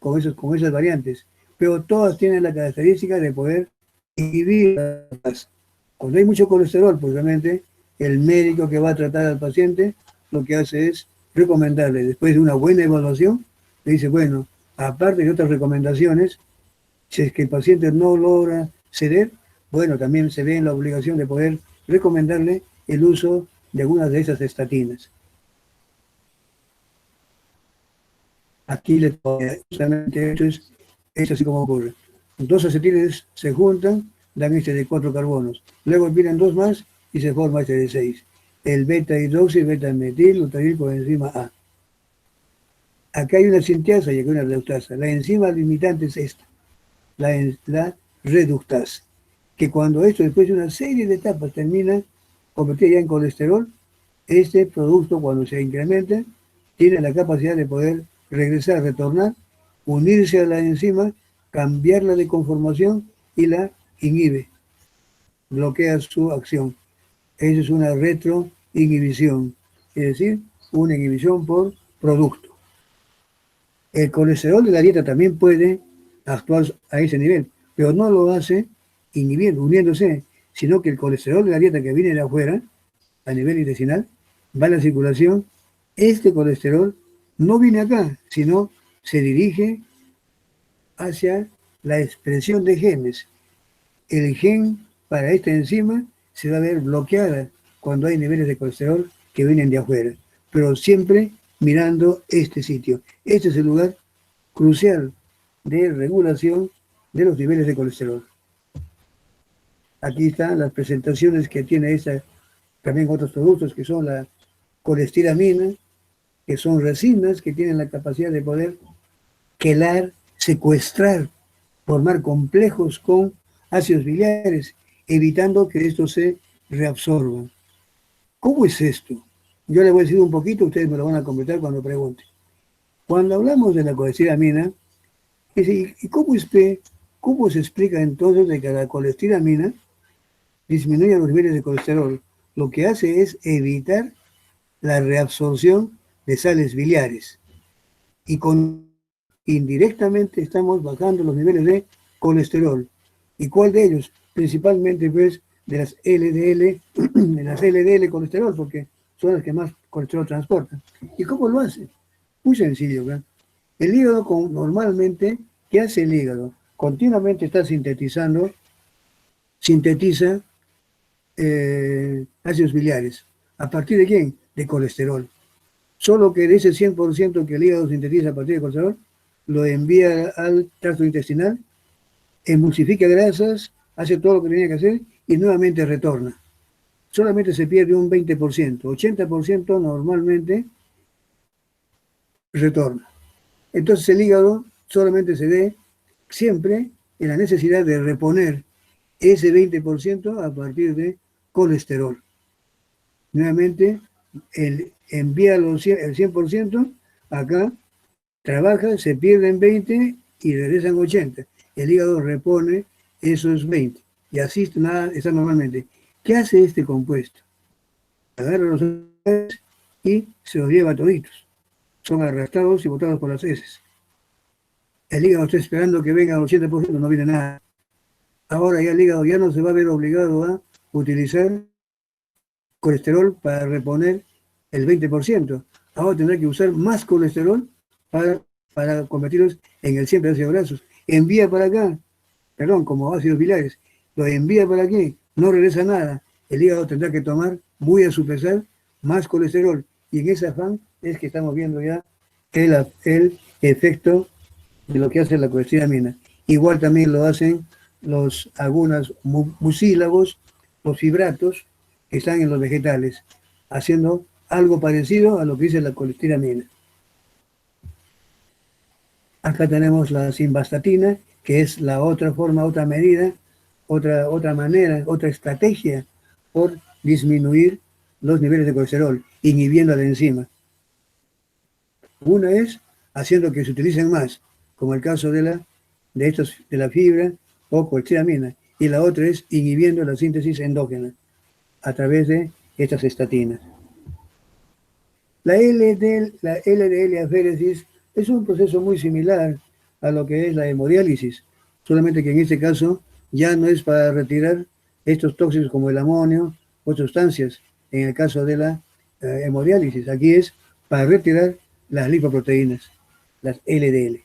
con esas variantes, pero todas tienen la característica de poder inhibir. Cuando hay mucho colesterol, pues realmente el médico que va a tratar al paciente lo que hace es recomendarle, después de una buena evaluación, le dice, bueno, aparte de otras recomendaciones, si es que el paciente no logra ceder, bueno, también se ve en la obligación de poder recomendarle el uso de algunas de esas estatinas. Aquí justamente esto es así como ocurre. Dos acetiles se juntan, dan este de 4 carbonos. Luego vienen dos más y se forma este de 6. El beta-hidroxi, beta-metil, glutatil coenzima A. Acá hay una sintiasa y acá una reductasa. La enzima limitante es esta, la reductasa, que cuando esto después de una serie de etapas termina convertida ya en colesterol, este producto cuando se incrementa tiene la capacidad de poder regresar, retornar, unirse a la enzima, cambiarla de conformación y la inhibe, bloquea su acción. Eso es una retroinhibición, es decir, una inhibición por producto. El colesterol de la dieta también puede actuar a ese nivel, pero no lo hace inhibiendo, uniéndose, sino que el colesterol de la dieta que viene de afuera, a nivel intestinal, va a la circulación. Este colesterol no viene acá, sino se dirige hacia la expresión de genes. El gen para esta enzima se va a ver bloqueada cuando hay niveles de colesterol que vienen de afuera, pero siempre mirando este sitio. Este es el lugar crucial de regulación de los niveles de colesterol. Aquí están las presentaciones que tiene esta, también otros productos que son la colestiramina, que son resinas que tienen la capacidad de poder quelar, secuestrar, formar complejos con ácidos biliares, evitando que estos se reabsorban. ¿Cómo es esto? Yo le voy a decir un poquito, ustedes me lo van a completar cuando pregunten. Cuando hablamos de la colestiramina, ¿y cómo se explica entonces de que la colestiramina disminuye los niveles de colesterol? Lo que hace es evitar la reabsorción de sales biliares y indirectamente estamos bajando los niveles de colesterol. ¿Y cuál de ellos? Principalmente pues de las LDL, de las LDL colesterol, porque son las que más colesterol transportan. ¿Y cómo lo hace? Muy sencillo, ¿verdad? El hígado normalmente, ¿qué hace el hígado? Continuamente está sintetiza ácidos biliares. ¿A partir de quién? De colesterol. Solo que de ese 100% que el hígado sintetiza a partir de colesterol, lo envía al tracto intestinal, emulsifica grasas, hace todo lo que tenía que hacer y nuevamente retorna. Solamente se pierde un 20%, 80% normalmente retorna. Entonces el hígado solamente se ve siempre en la necesidad de reponer ese 20% a partir de colesterol. Nuevamente, envía el 100%, acá trabaja, se pierde en 20 y regresan 80. El hígado repone esos 20 y así está normalmente. ¿Qué hace este compuesto? Agarra los azúcares y se los lleva toditos. Son arrastrados y botados por las heces. El hígado está esperando que venga al 80%, no viene nada. Ahora ya el hígado ya no se va a ver obligado a utilizar colesterol para reponer el 20%. Ahora tendrá que usar más colesterol para convertirlos en el 100 de ácidos grasos. Envía para acá, perdón, como ácidos biliares, lo envía para aquí, no regresa nada. El hígado tendrá que tomar, muy a su pesar, más colesterol. Y en ese afán es que estamos viendo ya el efecto de lo que hace la colestiramina. Igual también lo hacen algunos mucílagos, los fibratos, que están en los vegetales, haciendo algo parecido a lo que dice la colestiramina. Acá tenemos la simvastatina, que es la otra forma, otra medida, otra manera, otra estrategia por disminuir los niveles de colesterol, inhibiendo la enzima. Una es haciendo que se utilicen más, como el caso de la fibra o colestiramina, y la otra es inhibiendo la síntesis endógena a través de estas estatinas. La LDL aféresis es un proceso muy similar a lo que es la hemodiálisis, solamente que en este caso ya no es para retirar estos tóxicos como el amonio o sustancias, en el caso de la hemodiálisis. Aquí es para retirar las lipoproteínas, las LDL.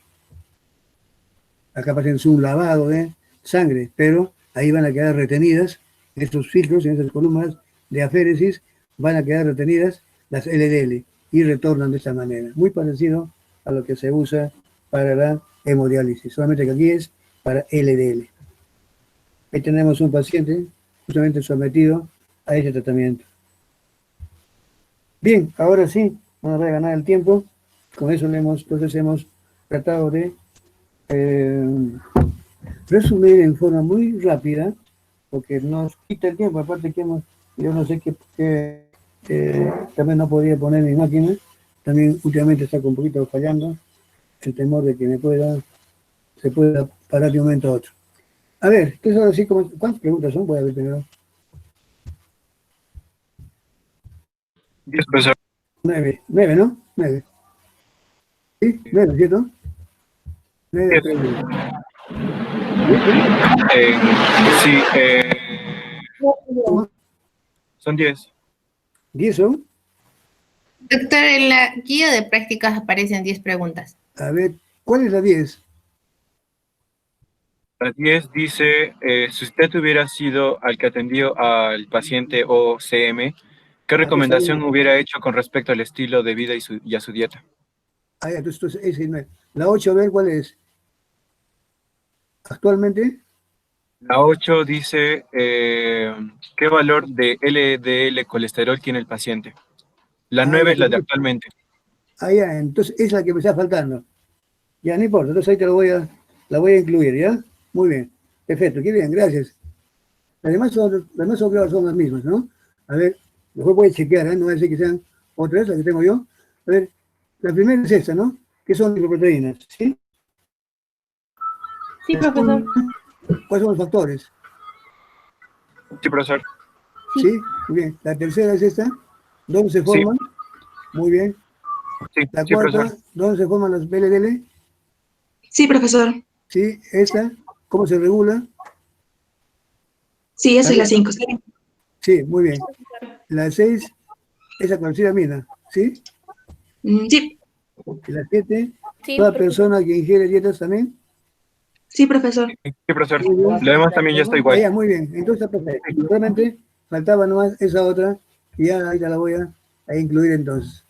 Acá hacen un lavado de sangre, pero ahí van a quedar retenidas, en estos filtros, en esas columnas de aféresis, van a quedar retenidas las LDL y retornan de esta manera. Muy parecido a lo que se usa para la hemodiálisis, solamente que aquí es para LDL. Ahí tenemos un paciente justamente sometido a este tratamiento. Bien, ahora sí, vamos a ganar el tiempo. Con eso entonces hemos tratado de resumir en forma muy rápida, porque nos quita el tiempo, aparte que yo no sé qué también no podía poner mi máquina, también últimamente está un poquito fallando, el temor de que se pueda parar de un momento a otro. A ver, ¿qué son así como, cuántas preguntas son? Voy a ver primero. 10, profesor. 9, ¿no? 9. ¿Sí? 9, ¿cierto? 9 preguntas. Sí, son 10. 10 son. Doctor, en la guía de prácticas aparecen 10 preguntas. A ver, ¿cuál es la 10? La 10 dice, si usted hubiera sido al que atendió al paciente OCM, ¿qué recomendación hubiera hecho con respecto al estilo de vida y a su dieta? Ah, entonces ese no es. La 8, a ver, ¿cuál es? ¿Actualmente? La 8 dice, ¿qué valor de LDL colesterol tiene el paciente? La 9 es la de actualmente. Ah, ya, entonces es la que me está faltando. Ya, no importa, entonces ahí la voy a incluir, ¿ya? Muy bien, perfecto, qué bien, gracias. Las demás son las mismas, ¿no? A ver, después voy a chequear, ¿eh? No voy a decir que sean otras, las que tengo yo. A ver, la primera es esta, ¿no? Que son lipoproteínas, ¿sí? Sí, profesor. ¿Cuáles son los factores? Sí, profesor. Sí, muy bien. La tercera es esta, ¿dónde se forman? Sí. Muy bien. Sí, La sí, cuarta, profesor. ¿dónde se forman las LDL? Sí, profesor. Sí, esta, ¿cómo se regula? Sí, esa es la 5. Sí, muy bien. La 6, esa colestiramina, ¿sí? Sí. Y la 7, Sí, toda profesor. persona que ingiere dietas también. Sí, profesor. Sí, profesor. Lo demás también ya está igual. Ah, ya, muy bien. Entonces está perfecto. Realmente faltaba nomás esa otra, que ya ahorita la voy a incluir entonces.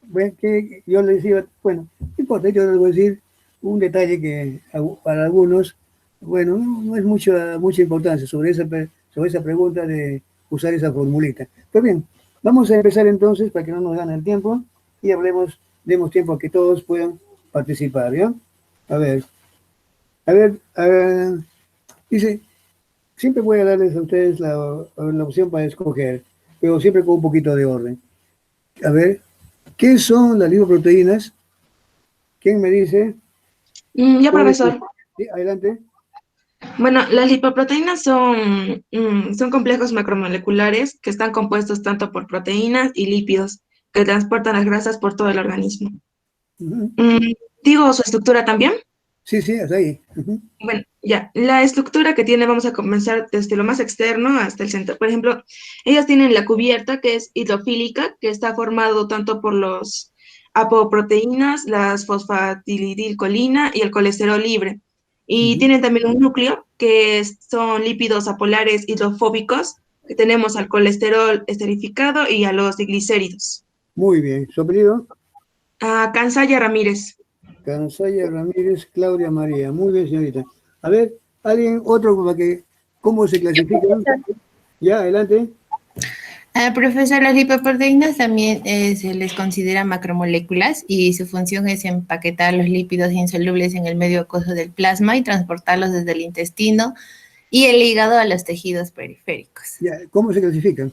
Bueno, que yo les decía, bueno, no importa, yo les voy a decir un detalle que para algunos, bueno, no es mucha importancia sobre esa pregunta de usar esa formulita. Pero bien, vamos a empezar entonces para que no nos gane el tiempo y demos tiempo a que todos puedan participar, ¿ya? A ver, dice, siempre voy a darles a ustedes la opción para escoger, pero siempre con un poquito de orden. A ver, ¿qué son las lipoproteínas? ¿Quién me dice Ya, profesor. Sí, adelante. Bueno, las lipoproteínas son complejos macromoleculares que están compuestos tanto por proteínas y lípidos que transportan las grasas por todo el organismo. Ujú. ¿Digo su estructura también? Sí, sí, hasta ahí. Ujú. Bueno, ya, la estructura que tiene, vamos a comenzar desde lo más externo hasta el centro. Por ejemplo, ellas tienen la cubierta que es hidrofílica, que está formado tanto por los apoproteínas, las fosfatidilcolina y el colesterol libre. Y Ujú. tienen también un núcleo que son lípidos apolares hidrofóbicos, que tenemos al colesterol esterificado y a los triglicéridos. Muy bien. ¿Su apellido? Cansaya Ramírez. Cansaya Ramírez, Claudia María. Muy bien, señorita. A ver, ¿alguien otro para que, cómo se clasifican? Ya, adelante. Profesor, las lipoproteínas también se les considera macromoléculas y su función es empaquetar los lípidos insolubles en el medio acuoso del plasma y transportarlos desde el intestino y el hígado a los tejidos periféricos. Ya, ¿cómo se clasifican?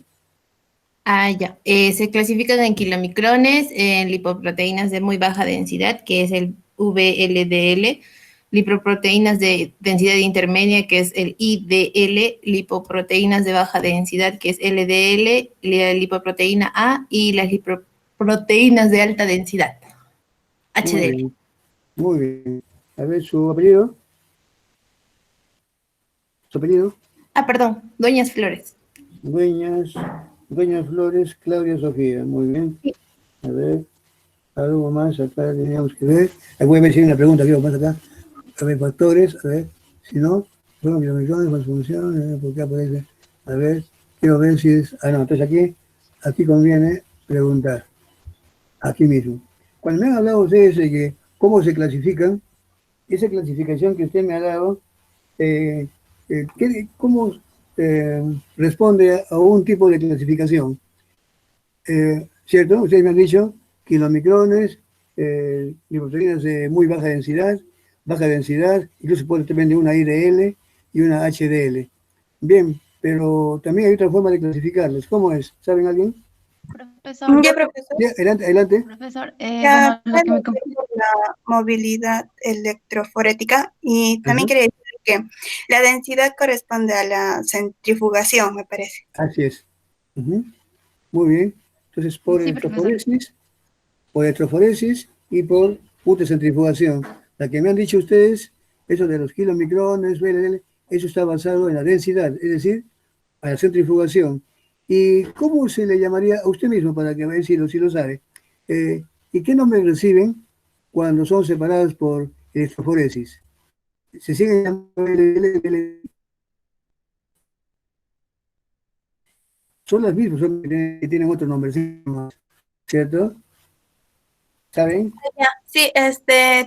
Ya. Se clasifican en kilomicrones, en lipoproteínas de muy baja densidad, que es el VLDL, lipoproteínas de densidad intermedia, que es el IDL, lipoproteínas de baja densidad, que es LDL, la lipoproteína A y las lipoproteínas de alta densidad, Muy HDL. bien, muy bien. A ver, ¿su apellido? ¿Su apellido? Perdón, Doñas Flores. Dueñas, Dueñas Flores, Claudia Sofía. Muy bien. A ver, algo más acá teníamos que ver. Ahí voy a ver si hay una pregunta que más acá. A ver, factores, a ver, si no, son kilomicrones, con función, ¿por qué aparece? A ver, quiero ver si es. No, entonces aquí conviene preguntar, aquí mismo. Cuando me han hablado ustedes de que cómo se clasifican, esa clasificación que usted me ha dado, ¿cómo responde a un tipo de clasificación? ¿Cierto? Ustedes me han dicho kilomicrones, lipoproteínas de muy baja densidad, incluso puede tener una IDL y una HDL. Bien, pero también hay otra forma de clasificarlos. ¿Cómo es? ¿Saben alguien? Profesor, Ya, profesor. Sí, adelante, adelante. profesor, Ya bueno, lo que me pueden ver por la movilidad electroforética y también Ajá, quiere decir que la densidad corresponde a la centrifugación, me parece. así es. Ujú, muy bien. Entonces, sí, profesor. por electroforesis y por ultracentrifugación. La que me han dicho ustedes, eso de los kilomicrones, VLL, eso está basado en la densidad, es decir, a la centrifugación. ¿Y cómo se le llamaría a usted mismo para que vea si lo sabe? ¿Y qué nombre reciben cuando son separados por electroforesis? Se siguen llamando VLL, son las mismas, son que tienen otro nombre, ¿cierto? ¿Saben? Ya, sí,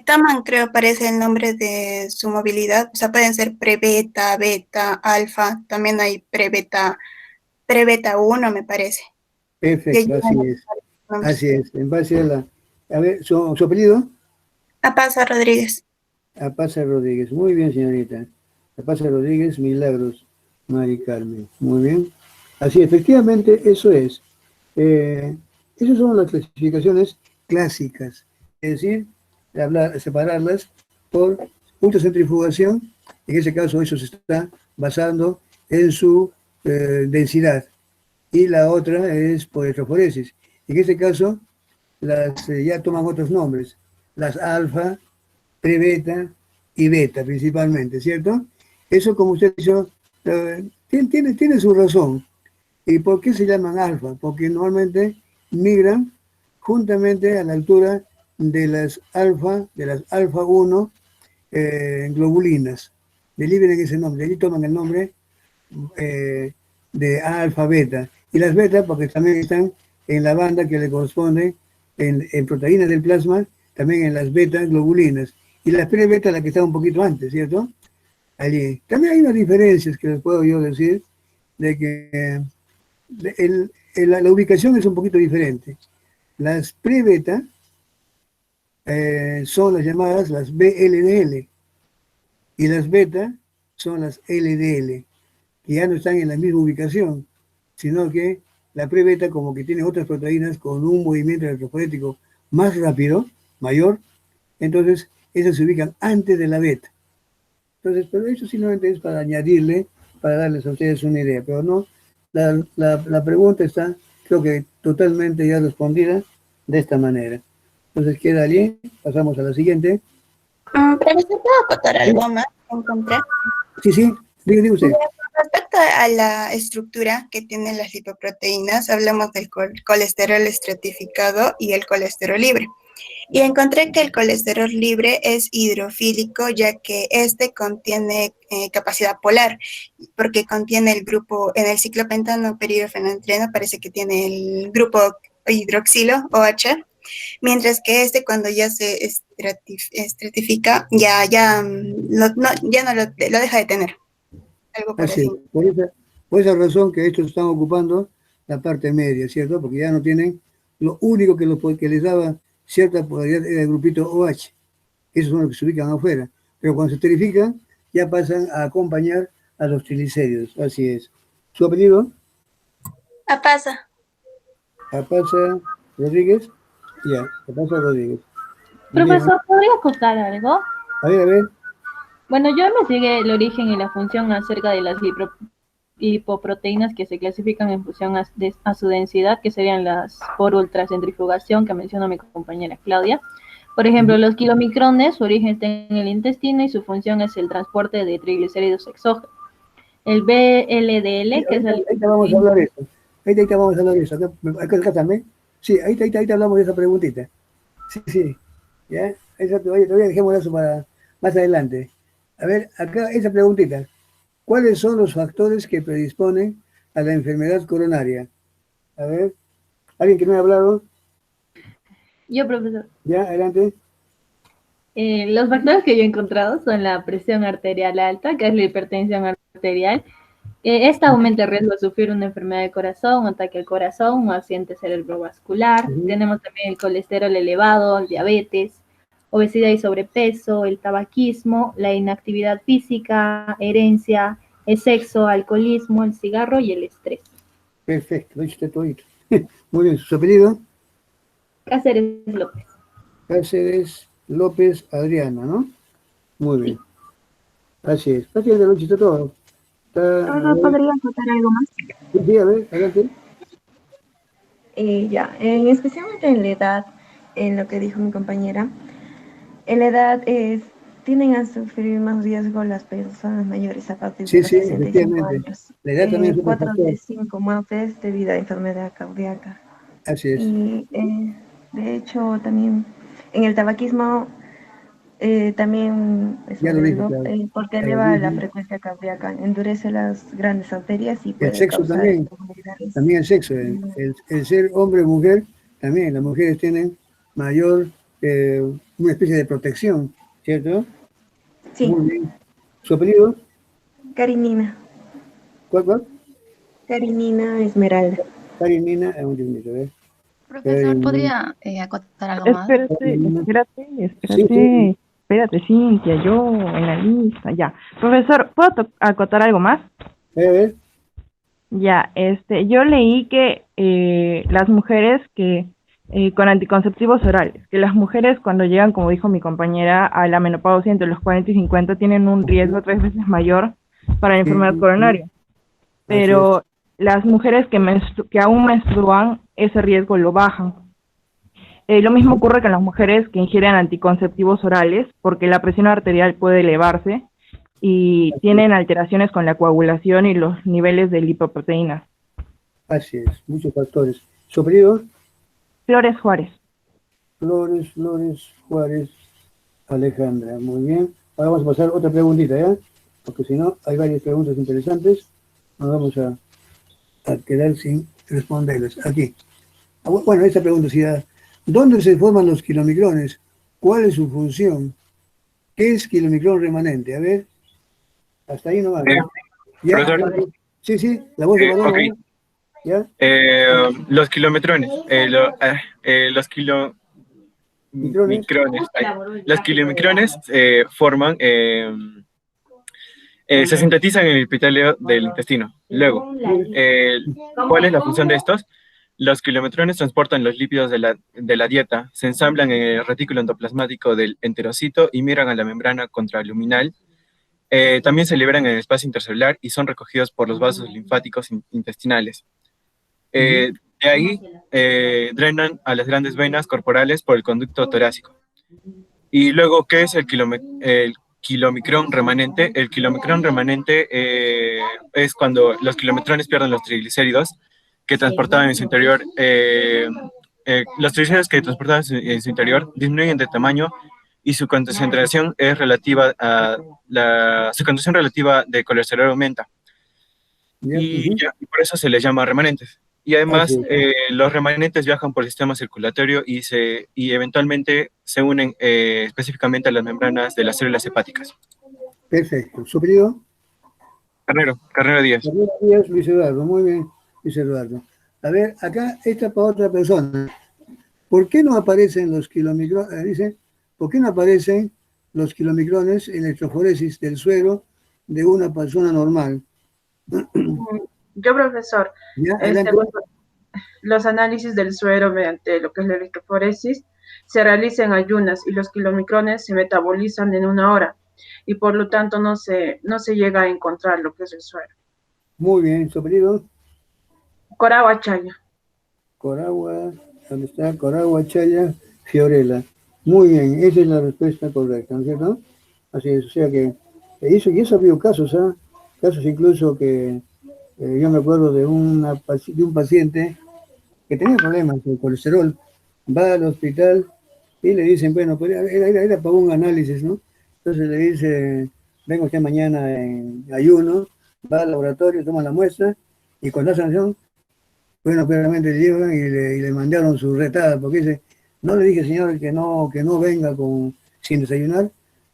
Taman creo parece el nombre de su movilidad, o sea, pueden ser prebeta, beta, alfa, también hay prebeta 1, me parece. Que Perfecto, así llevan es. varios nombres. Así es, en base a la... A ver, ¿su apellido? Pasa Rodríguez. Apaza Rodríguez. Muy bien, señorita. Apaza Rodríguez, Milagros, Mari Carmen. Muy bien. Así, efectivamente, eso es. Esas son las clasificaciones clásicas. Es decir, separarlas por ultracentrifugación. En ese caso, eso se está basando en su densidad. Y la otra es por electroforesis. En este caso, ya toman otros nombres. Las alfa, pre-beta y beta principalmente, ¿cierto? Eso, como usted dijo, tiene su razón. ¿Y por qué se llaman alfa? Porque normalmente migran juntamente a la altura de las alfa 1 globulinas. Deliberan ese nombre, allí toman el nombre de alfa beta. Y las beta porque también están en la banda que le corresponde en proteínas del plasma, también en las beta globulinas. Y las pre-beta la que está un poquito antes, ¿cierto? Allí. También hay unas diferencias que les puedo yo decir, de que la ubicación es un poquito diferente. Las pre-beta son las llamadas las BLDL y las beta son las LDL, que ya no están en la misma ubicación, sino que la pre-beta como que tiene otras proteínas con un movimiento electroforético más rápido, mayor, entonces esas se ubican antes de la beta. Entonces, pero eso simplemente es para añadirle, para darles a ustedes una idea, pero no, la pregunta está, creo que totalmente ya respondida de esta manera. Entonces queda bien, pasamos a la siguiente. Profesor, ¿puedo acotar algo más que encontré? Sí, sí, diga usted. Respecto a la estructura que tienen las lipoproteínas, hablamos del colesterol estratificado y el colesterol libre. Y encontré que el colesterol libre es hidrofílico, ya que este contiene capacidad polar, porque contiene el grupo, en el ciclopentano peridofenantreno parece que tiene el grupo hidroxilo, OH, mientras que este cuando ya se estratifica, ya no lo deja de tener. Algo por Así es. así. Por esa razón que estos están ocupando la parte media, ¿cierto? Porque ya no tienen, lo único que les daba cierta polaridad era el grupito OH. Esos son los que se ubican afuera. Pero cuando se esterifican, ya pasan a acompañar a los triglicéridos. Así es. ¿Su apellido? Pasa. Apasa Rodríguez. Ya, Apasa Rodríguez. Profesor, ¿podría acotar algo? A ver. Bueno, yo investigué el origen y la función acerca de las lipoproteínas que se clasifican en función a su densidad, que serían las por ultracentrifugación que mencionó mi compañera Claudia. Por ejemplo, los kilomicrones, su origen está en el intestino y su función es el transporte de triglicéridos exógenos. El VLDL, que es el... Ahí te vamos a hablar de eso. Ahí te vamos a hablar de eso. Acá también. Sí, ahí te hablamos de esa preguntita. Sí. ¿Ya? Eso todavía dejemos eso para más adelante. A ver, acá esa preguntita. ¿Cuáles son los factores que predisponen a la enfermedad coronaria? A ver, ¿alguien que no ha hablado? Yo, profesor. Ya, adelante. Los factores que yo he encontrado son la presión arterial alta, que es la hipertensión arterial. Esta aumenta el riesgo de sufrir una enfermedad del corazón, un ataque al corazón, un accidente cerebrovascular. Tenemos también el colesterol elevado, el diabetes, obesidad y sobrepeso, el tabaquismo, la inactividad física, herencia, el sexo, alcoholismo, el cigarro y el estrés. Perfecto, lo hice todito. Muy bien, ¿su apellido? Cáceres López. Cáceres López Adriana, ¿no? Muy bien. Así es. Así es, lo hice todo. ¿Podría contar algo más? Sí, a ver, adelante. Especialmente en la edad, en lo que dijo mi compañera, en la edad tienden a sufrir más riesgo las personas mayores a partir de los 65 años. La edad también es un 4 factor. de 5 muertes debido a enfermedad cardíaca. Así es. Y de hecho también en el tabaquismo también es un riesgo porque eleva la frecuencia cardíaca, endurece las grandes arterias y puede el sexo causar también el sexo, el ser hombre o mujer, también las mujeres tienen mayor, una especie de protección, ¿cierto? Sí. Muy bien. ¿Su apellido? Karinina. ¿Cuál? Karinina Esmeralda. Karinina, un segundito, ¿ves? Profesor, ¿podría acotar algo más? Espérate, Cintia, yo en la lista, ya. Profesor, ¿puedo acotar algo más? A ver. Ya, yo leí que las mujeres que con anticonceptivos orales, que las mujeres cuando llegan, como dijo mi compañera, a la menopausia entre los 40 y 50 tienen un riesgo 3 veces mayor para la enfermedad coronaria. Pero las mujeres que aún menstruan, ese riesgo lo bajan. Lo mismo ocurre con las mujeres que ingieren anticonceptivos orales, porque la presión arterial puede elevarse y tienen alteraciones con la coagulación y los niveles de lipoproteínas. Así es, muchos factores. ¿Su apellido? Flores Juárez. Flores Juárez Alejandra, muy bien. Ahora vamos a pasar otra preguntita, ¿ya? Porque si no, hay varias preguntas interesantes. Nos vamos a quedar sin responderlas. Aquí. Bueno, esta pregunta sí da. ¿Dónde se forman los kilomicrones? ¿Cuál es su función? ¿Qué es kilomicrón remanente? A ver, hasta ahí nomás. Sí, la voz de balón. Okay. ¿Ya? Los kilomicrones, los kilomicrones forman, se sintetizan en el epitelio del intestino. Luego, ¿cuál es la función de estos? Los kilometrones transportan los lípidos de la dieta, se ensamblan en el retículo endoplasmático del enterocito y migran a la membrana contraluminal. También se liberan en el espacio intercelular y son recogidos por los vasos linfáticos intestinales. De ahí drenan a las grandes venas corporales por el conducto torácico. Y luego, ¿qué es el kilomicrón remanente? El kilomicrón remanente es cuando los kilometrones pierden los triglicéridos que transportaban en su interior. Los triglicéridos que transportaban en su interior disminuyen de tamaño y su concentración es relativa a su concentración relativa de colesterol aumenta. Y por eso se les llama remanentes. Y además, los remanentes viajan por el sistema circulatorio y eventualmente se unen específicamente a las membranas de las células hepáticas. Perfecto. ¿Su apellido? Carrero Díaz. Carrero Díaz, Luis Eduardo. Muy bien, Luis Eduardo. A ver, acá está para otra persona. ¿Por qué no aparecen los kilomicrones? Dice, ¿por qué no aparecen los kilomicrones en electroforesis del suero de una persona normal? Yo, profesor, los análisis del suero mediante lo que es la electroforesis se realizan en ayunas y los kilomicrones se metabolizan en 1 hora y por lo tanto no se llega a encontrar lo que es el suero. Muy bien, ¿su apellido? Coragua Chaya. Coragua, ¿dónde está? Coragua Chaya Fiorella. Muy bien, esa es la respuesta correcta, ¿no es cierto? Así es, o sea que y eso ha habido casos, ¿ah? Casos incluso que yo me acuerdo de un paciente que tenía problemas de colesterol, va al hospital y le dicen, bueno, pues era para un análisis, ¿no? Entonces le dice, venga usted mañana en ayuno, va al laboratorio, toma la muestra y con la sanción, bueno, claramente le llevan y le mandaron su retada, porque dice, no le dije, señor, que no venga sin desayunar.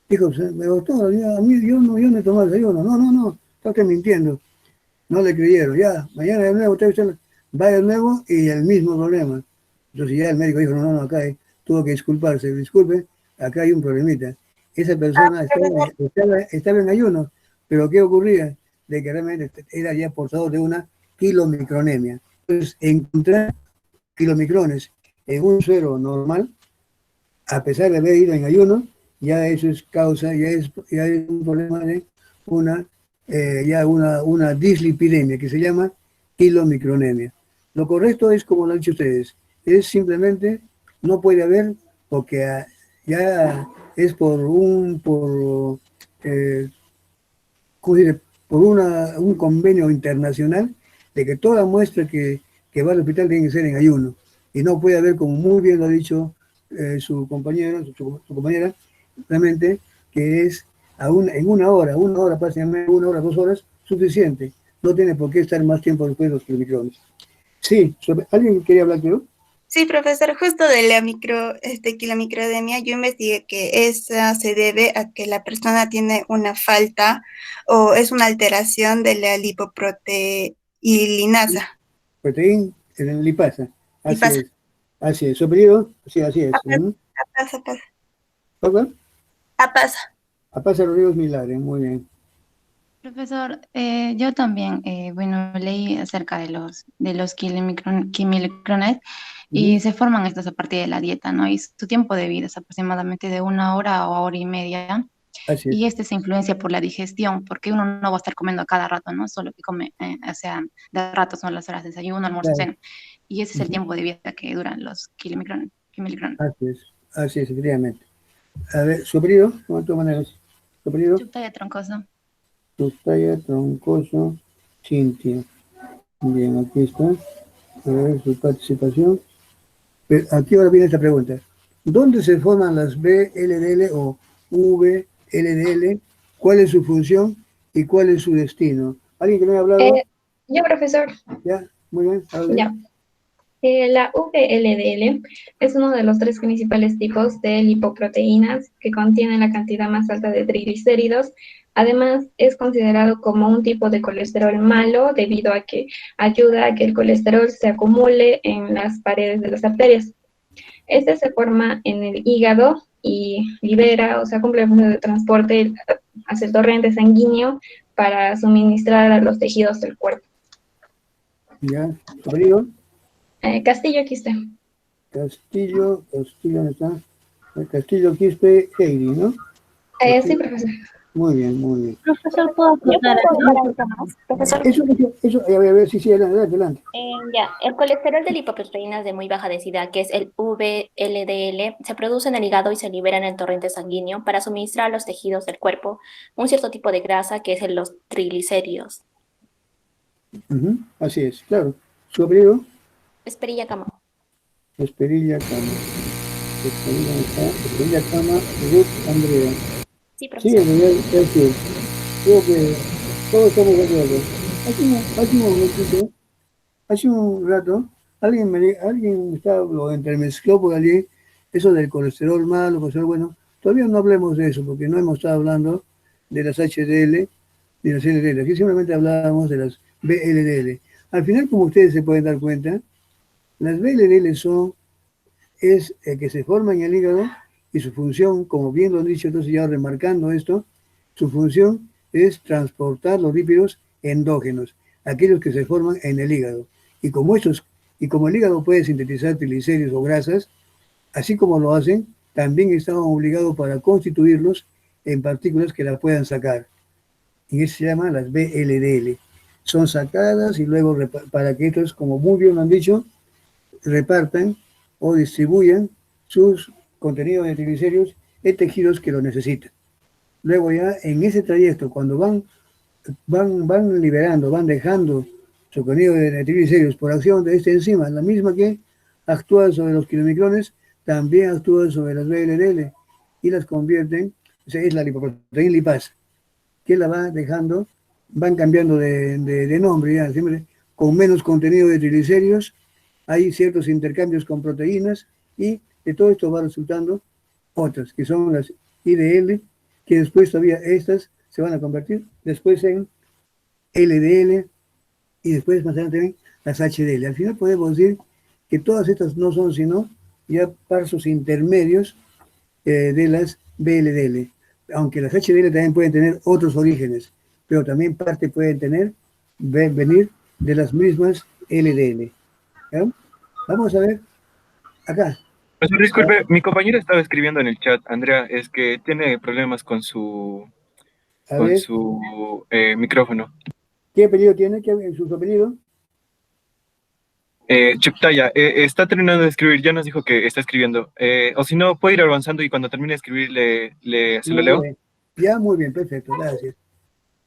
Dijo, doctor, a mí yo no he tomado desayuno. No, está usted mintiendo. No le creyeron. Ya, mañana de nuevo, usted va de nuevo y el mismo problema. Entonces ya el médico dijo, no, acá tuvo que disculparse. Disculpe, acá hay un problemita. Esa persona estaba en ayuno, pero ¿qué ocurría? De que realmente era ya portador de una kilomicronemia. Entonces, encontrar kilomicrones en un suero normal, a pesar de haber ido en ayuno, ya eso es causa, ya es un problema de una dislipidemia que se llama kilomicronemia. Lo correcto es, como lo han dicho ustedes, es simplemente, no puede haber, porque ya es por un convenio internacional de que toda muestra que va al hospital tiene que ser en ayuno. Y no puede haber, como muy bien lo ha dicho su compañera, realmente, que es en 1 hora, 2 horas, suficiente. No tiene por qué estar más tiempo después de los kilomicrones. Sí, ¿alguien quería hablar de eso? Sí, profesor, justo de la kilomicrodemia, yo investigué que esa se debe a que la persona tiene una falta o es una alteración de la lipoproteilinasa. Proteína lipasa. Así es. ¿Su apellido? Sí, así es. Apasa. ¿Papá? Apasa Rodríguez Milagre, muy bien. Profesor, yo también, leí acerca de los kilomicrones y se forman estos a partir de la dieta, ¿no? Y su tiempo de vida es aproximadamente de 1 hora o 1 hora y media. Así es. Y se influencia por la digestión, porque uno no va a estar comiendo a cada rato, ¿no? Solo que come, o sea, de rato son las horas de desayuno, almuerzo, cena. Y ese es el tiempo de vida que duran los kilomicrones. Así es, efectivamente. A ver, ¿su apellido? ¿Cómo tú manejas? ¿Su apellido? Chuptaya Troncoso. Chuptaya Troncoso, Cintia. Bien, aquí está. A ver, su participación. Pero aquí ahora viene esta pregunta. ¿Dónde se forman las BLDL o VLDL? ¿Cuál es su función y cuál es su destino? ¿Alguien que me haya hablado? Yo, profesor. Ya, muy bien. Ya. La VLDL es uno de los 3 principales tipos de lipoproteínas que contienen la cantidad más alta de triglicéridos. Además, es considerado como un tipo de colesterol malo debido a que ayuda a que el colesterol se acumule en las paredes de las arterias. Este se forma en el hígado y libera, o sea, cumple la función de transporte hacia el torrente sanguíneo para suministrar a los tejidos del cuerpo. Ya, ¿su apellido? Castillo Quispe. Castillo, ¿dónde está? Castillo Quispe, Heidi, ¿no? Sí, profesor. Muy bien, muy bien. Profesor, ¿puedo aportar algo? Profesor. Eso, a ver, sí, adelante. Ya, el colesterol de lipoproteínas de muy baja densidad, que es el VLDL, se produce en el hígado y se libera en el torrente sanguíneo para suministrar a los tejidos del cuerpo un cierto tipo de grasa, que es los triglicéridos. Así es, claro. ¿Su apellido? Esperilla Cama. Esperilla Cama. Esperilla Cama, Ruth Andrea. Sí, Sí, profesor. en realidad es cierto. Creo que todos estamos de acuerdo. Hace un rato, alguien lo entremezcló por allí, eso del colesterol malo, colesterol bueno. Todavía no hablemos de eso, porque no hemos estado hablando de las HDL ni las LDL. Aquí simplemente hablábamos de las VLDL. Al final, como ustedes se pueden dar cuenta, las VLDL es que se forman en el hígado y su función, como bien lo han dicho, entonces ya remarcando esto, su función es transportar los lípidos endógenos, aquellos que se forman en el hígado. Y como el hígado puede sintetizar triglicéridos o grasas, así como lo hacen, también están obligados para constituirlos en partículas que las puedan sacar. Y eso se llama las VLDL. Son sacadas y luego para que estos, como muy bien lo han dicho, repartan o distribuyan sus contenidos de triglicéridos en tejidos que lo necesitan. Luego ya en ese trayecto, cuando van liberando, van dejando su contenido de triglicéridos por acción de esta enzima, la misma que actúa sobre los kilomicrones, también actúa sobre las VLDL y las convierten, o sea, es la lipoproteína lipasa, que la va dejando, van cambiando de nombre ya, siempre con menos contenido de triglicéridos, hay ciertos intercambios con proteínas y de todo esto va resultando otras, que son las IDL, que después todavía estas se van a convertir después en LDL y después más adelante también las HDL. Al final podemos decir que todas estas no son sino ya pasos intermedios de las VLDL, aunque las HDL también pueden tener otros orígenes, pero también parte pueden venir de las mismas LDL. ¿Ya? Vamos a ver acá. Profesor, disculpe, mi compañera estaba escribiendo en el chat, Andrea, es que tiene problemas con su micrófono. ¿Qué apellido tiene? ¿Qué es su apellido? Cheptaya, está terminando de escribir, ya nos dijo que está escribiendo. O si no, puede ir avanzando y cuando termine de escribir se lo leo. Ya, muy bien, perfecto, gracias.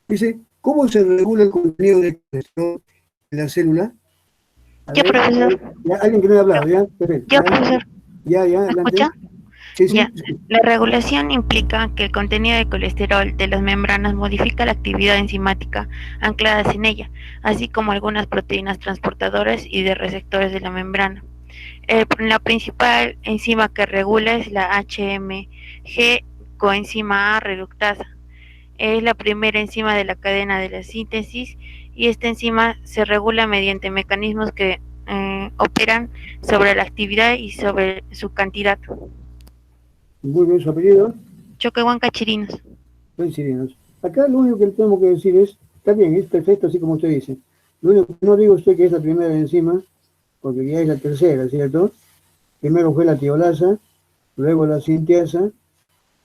Dice, ¿cómo se regula el contenido de colesterol en la célula? Ya, profesor. Alguien que no ha hablado, ¿ya? Perfecto. Ya, profesor. Ya, ¿Me adelante. escucha? Sí. Ya. La regulación implica que el contenido de colesterol de las membranas modifica la actividad enzimática ancladas en ella, así como algunas proteínas transportadoras y de receptores de la membrana. La principal enzima que regula es la HMG coenzima A reductasa. Es la primera enzima de la cadena de la síntesis y esta enzima se regula mediante mecanismos que operan sobre la actividad y sobre su cantidad. Muy bien, su apellido. Choquehuanca Chirinos. Chirinos. Acá lo único que tenemos que decir es, está bien, es perfecto así como usted dice. Lo único que no digo usted que es la primera enzima, porque ya es la tercera, ¿cierto? Primero fue la tiolasa, luego la sintiasa,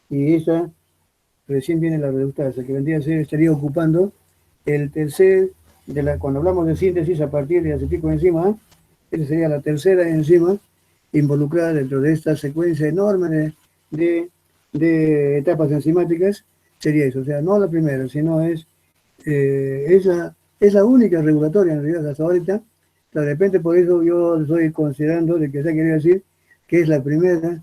y esa recién viene la reductasa, que vendría a ser, estaría ocupando el tercer, cuando hablamos de síntesis a partir de acetilcoenzima, esa sería la tercera enzima involucrada dentro de esta secuencia enorme de etapas enzimáticas, sería eso, o sea, no la primera, sino es la única regulatoria en realidad hasta ahorita. De repente por eso yo estoy considerando de que se quiere decir que es la primera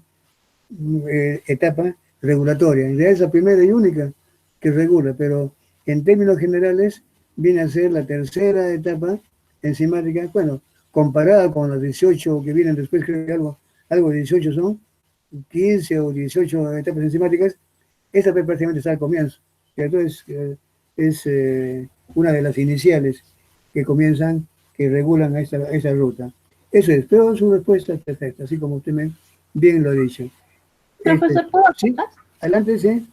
etapa regulatoria. En realidad es la primera y única que regula, pero en términos generales viene a ser la tercera etapa enzimática, bueno, comparada con las 18 que vienen después, creo que algo de 18 son, 15 o 18 etapas enzimáticas, esta prácticamente está al comienzo. Entonces es una de las iniciales que comienzan, que regulan esa ruta. Eso es, pero su respuesta es perfecta, así como usted bien lo ha dicho. Profesor, ¿puedo ¿sí? Adelante, sí.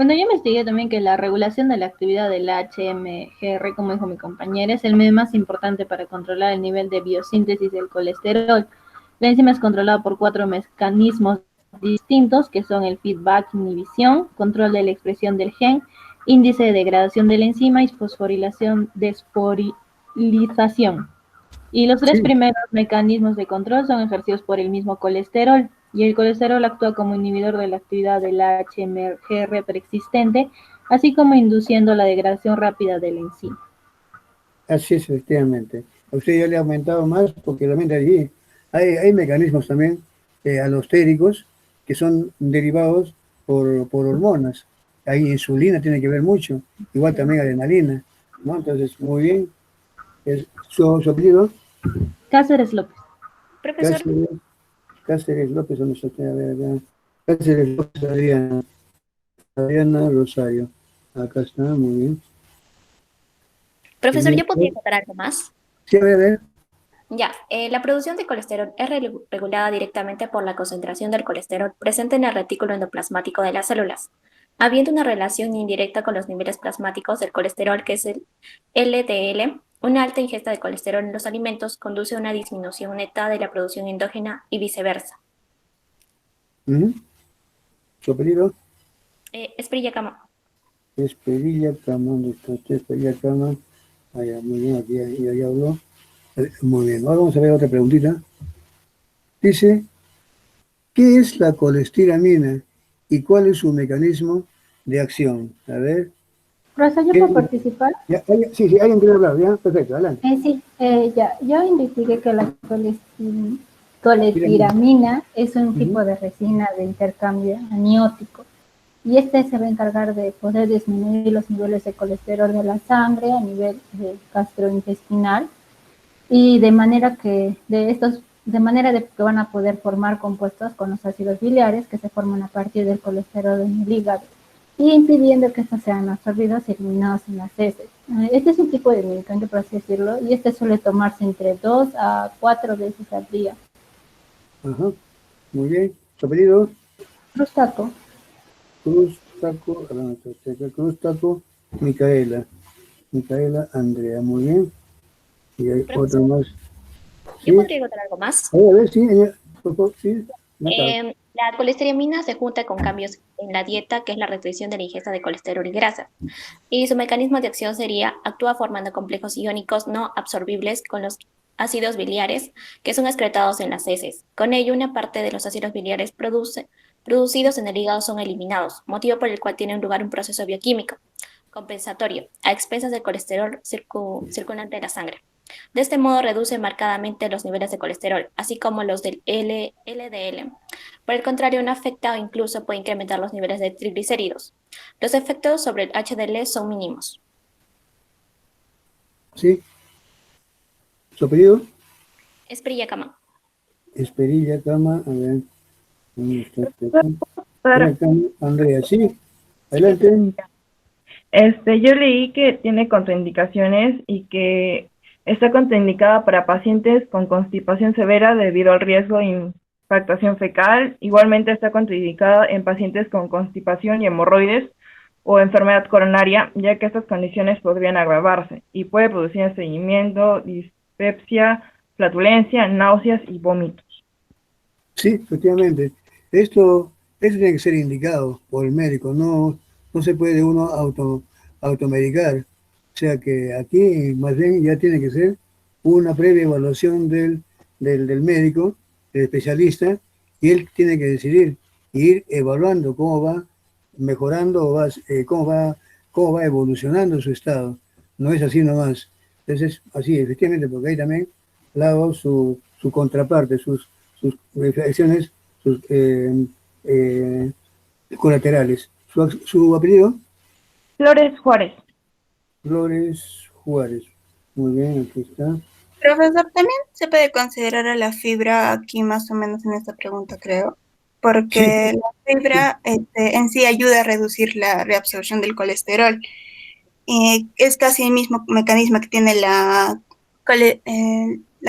Bueno, yo investigué también que la regulación de la actividad del HMGR, como dijo mi compañera, es el medio más importante para controlar el nivel de biosíntesis del colesterol. La enzima es controlada por 4 mecanismos distintos, que son el feedback, inhibición, control de la expresión del gen, índice de degradación de la enzima y fosforilación, desfosforilación. Y los tres primeros mecanismos de control son ejercidos por el mismo colesterol. Y el colesterol actúa como inhibidor de la actividad del HMGR preexistente, así como induciendo la degradación rápida de la enzima. Así es, efectivamente. A usted ya le ha aumentado más porque realmente allí hay mecanismos también alostéricos que son derivados por hormonas. Ahí insulina tiene que ver mucho, igual también adrenalina, ¿no? Entonces, muy bien. ¿Su apellido? Cáceres López. Profesor, Cáceres López, ¿dónde está usted? A ver, acá. Cáceres López, Adriana Rosario. Acá está, muy bien. profesor, ¿yo podría contar algo más? Sí, a ver. Ya, la producción de colesterol es regulada directamente por la concentración del colesterol presente en el retículo endoplasmático de las células, habiendo una relación indirecta con los niveles plasmáticos del colesterol, que es el LDL. Una alta ingesta de colesterol en los alimentos conduce a una disminución neta de la producción endógena y viceversa. ¿Su apellido? Esprilla Cama. Esperilla Cama, ¿dónde está usted? Esperilla Cama. Allá, muy bien, aquí ya habló. Muy bien, ahora vamos a ver otra preguntita. Dice, ¿qué es la colestiramina y cuál es su mecanismo de acción? A ver. Rosa, ¿yo puedo participar? Sí, alguien quiere hablar, ¿ya? Perfecto, adelante. Sí, yo investigué que la colestiramina es un tipo de resina de intercambio aniótico y este se va a encargar de poder disminuir los niveles de colesterol de la sangre a nivel gastrointestinal y de manera que van a poder formar compuestos con los ácidos biliares que se forman a partir del colesterol en el hígado y impidiendo que estos sean absorbidos y eliminados en las heces. Este es un tipo de medicamento, por así decirlo, y este suele tomarse entre 2 a 4 veces al día. Ajá, muy bien. ¿Su apellido? Cruz Taco. Cruz Taco, Micaela Andrea, muy bien. Y hay otro más. ¿Yo podría contar algo más? A ver, sí, por favor, sí. La colestiramina se junta con cambios en la dieta, que es la restricción de la ingesta de colesterol y grasa. Y su mecanismo de acción sería, actúa formando complejos iónicos no absorbibles con los ácidos biliares, que son excretados en las heces. Con ello, una parte de los ácidos biliares producidos en el hígado son eliminados, motivo por el cual tiene lugar un proceso bioquímico compensatorio, a expensas del colesterol circulante de la sangre. De este modo reduce marcadamente los niveles de colesterol, así como los del LDL. Por el contrario, no afecta o incluso puede incrementar los niveles de triglicéridos. Los efectos sobre el HDL son mínimos. Sí. ¿Su apellido? Esprilla Cama. Esperilla Cama, a ver. ¿Dónde está? Andrea, sí. Adelante. Yo leí que tiene contraindicaciones y que está contraindicada para pacientes con constipación severa debido al riesgo de impactación fecal. Igualmente está contraindicada en pacientes con constipación y hemorroides o enfermedad coronaria, ya que estas condiciones podrían agravarse y puede producir estreñimiento, dispepsia, flatulencia, náuseas y vómitos. Sí, efectivamente. Esto tiene que ser indicado por el médico, no se puede uno automedicar. O sea que aquí más bien ya tiene que ser una previa evaluación del médico, del especialista, y él tiene que decidir, ir evaluando cómo va mejorando o cómo va evolucionando su estado. No es así nomás. Entonces, así, efectivamente, porque ahí también lado su contraparte, sus reflexiones, sus colaterales. ¿Su apellido? Flores Juárez. Flores Juárez. Muy bien, aquí está. Profesor, también se puede considerar a la fibra aquí más o menos en esta pregunta, creo, porque la fibra en sí ayuda a reducir la reabsorción del colesterol. Es casi el mismo mecanismo que tiene la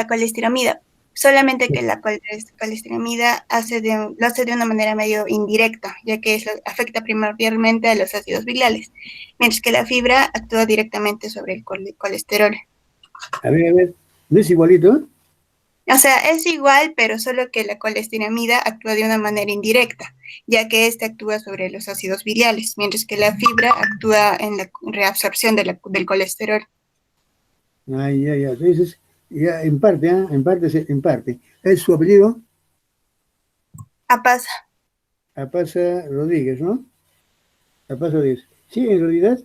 colestiramida, solamente que la colesteramida lo hace de una manera medio indirecta, ya que afecta primordialmente a los ácidos biliares, mientras que la fibra actúa directamente sobre el colesterol. A ver, ¿no es igualito? O sea, es igual, pero solo que la colesteramida actúa de una manera indirecta, ya que este actúa sobre los ácidos biliares, mientras que la fibra actúa en la reabsorción del colesterol. Ay, ya, ya. Entonces, ya, en parte, ¿eh? En parte. ¿Es su apellido? Apasa. Apasa Rodríguez, ¿no? Apasa Rodríguez. Sí, en realidad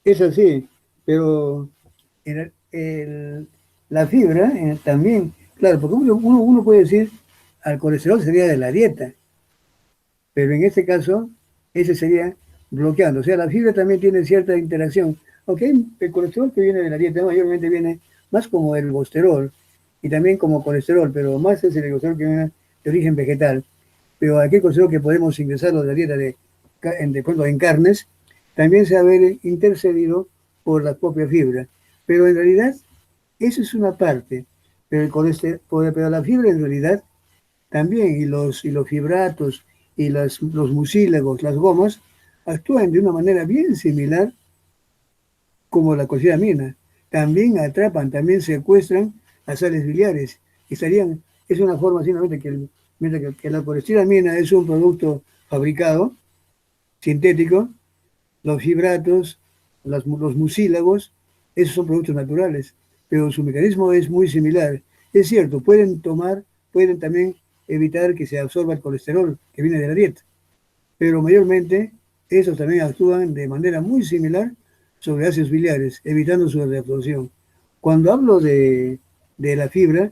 es así, pero la fibra también, claro, porque uno puede decir, al colesterol sería de la dieta, pero en este caso, ese sería bloqueando. O sea, la fibra también tiene cierta interacción. Ok, el colesterol que viene de la dieta mayormente viene más como el ergosterol y también como colesterol, pero más es el ergosterol que viene de origen vegetal. Pero aquel colesterol que podemos ingresarlo de la dieta en carnes, también se va a ver intercedido por la propia fibra. Pero en realidad, eso es una parte. Pero el colesterol, pero la fibra en realidad también, y los fibratos y los mucílagos, las gomas, actúan de una manera bien similar como la colesteramina. También atrapan, también secuestran a sales biliares. Es una forma simplemente mientras que la colesteramina es un producto fabricado, sintético, los fibratos, los mucílagos, esos son productos naturales, pero su mecanismo es muy similar. Es cierto, pueden también evitar que se absorba el colesterol que viene de la dieta, pero mayormente esos también actúan de manera muy similar sobre ácidos biliares, evitando su reabsorción. Cuando hablo de la fibra,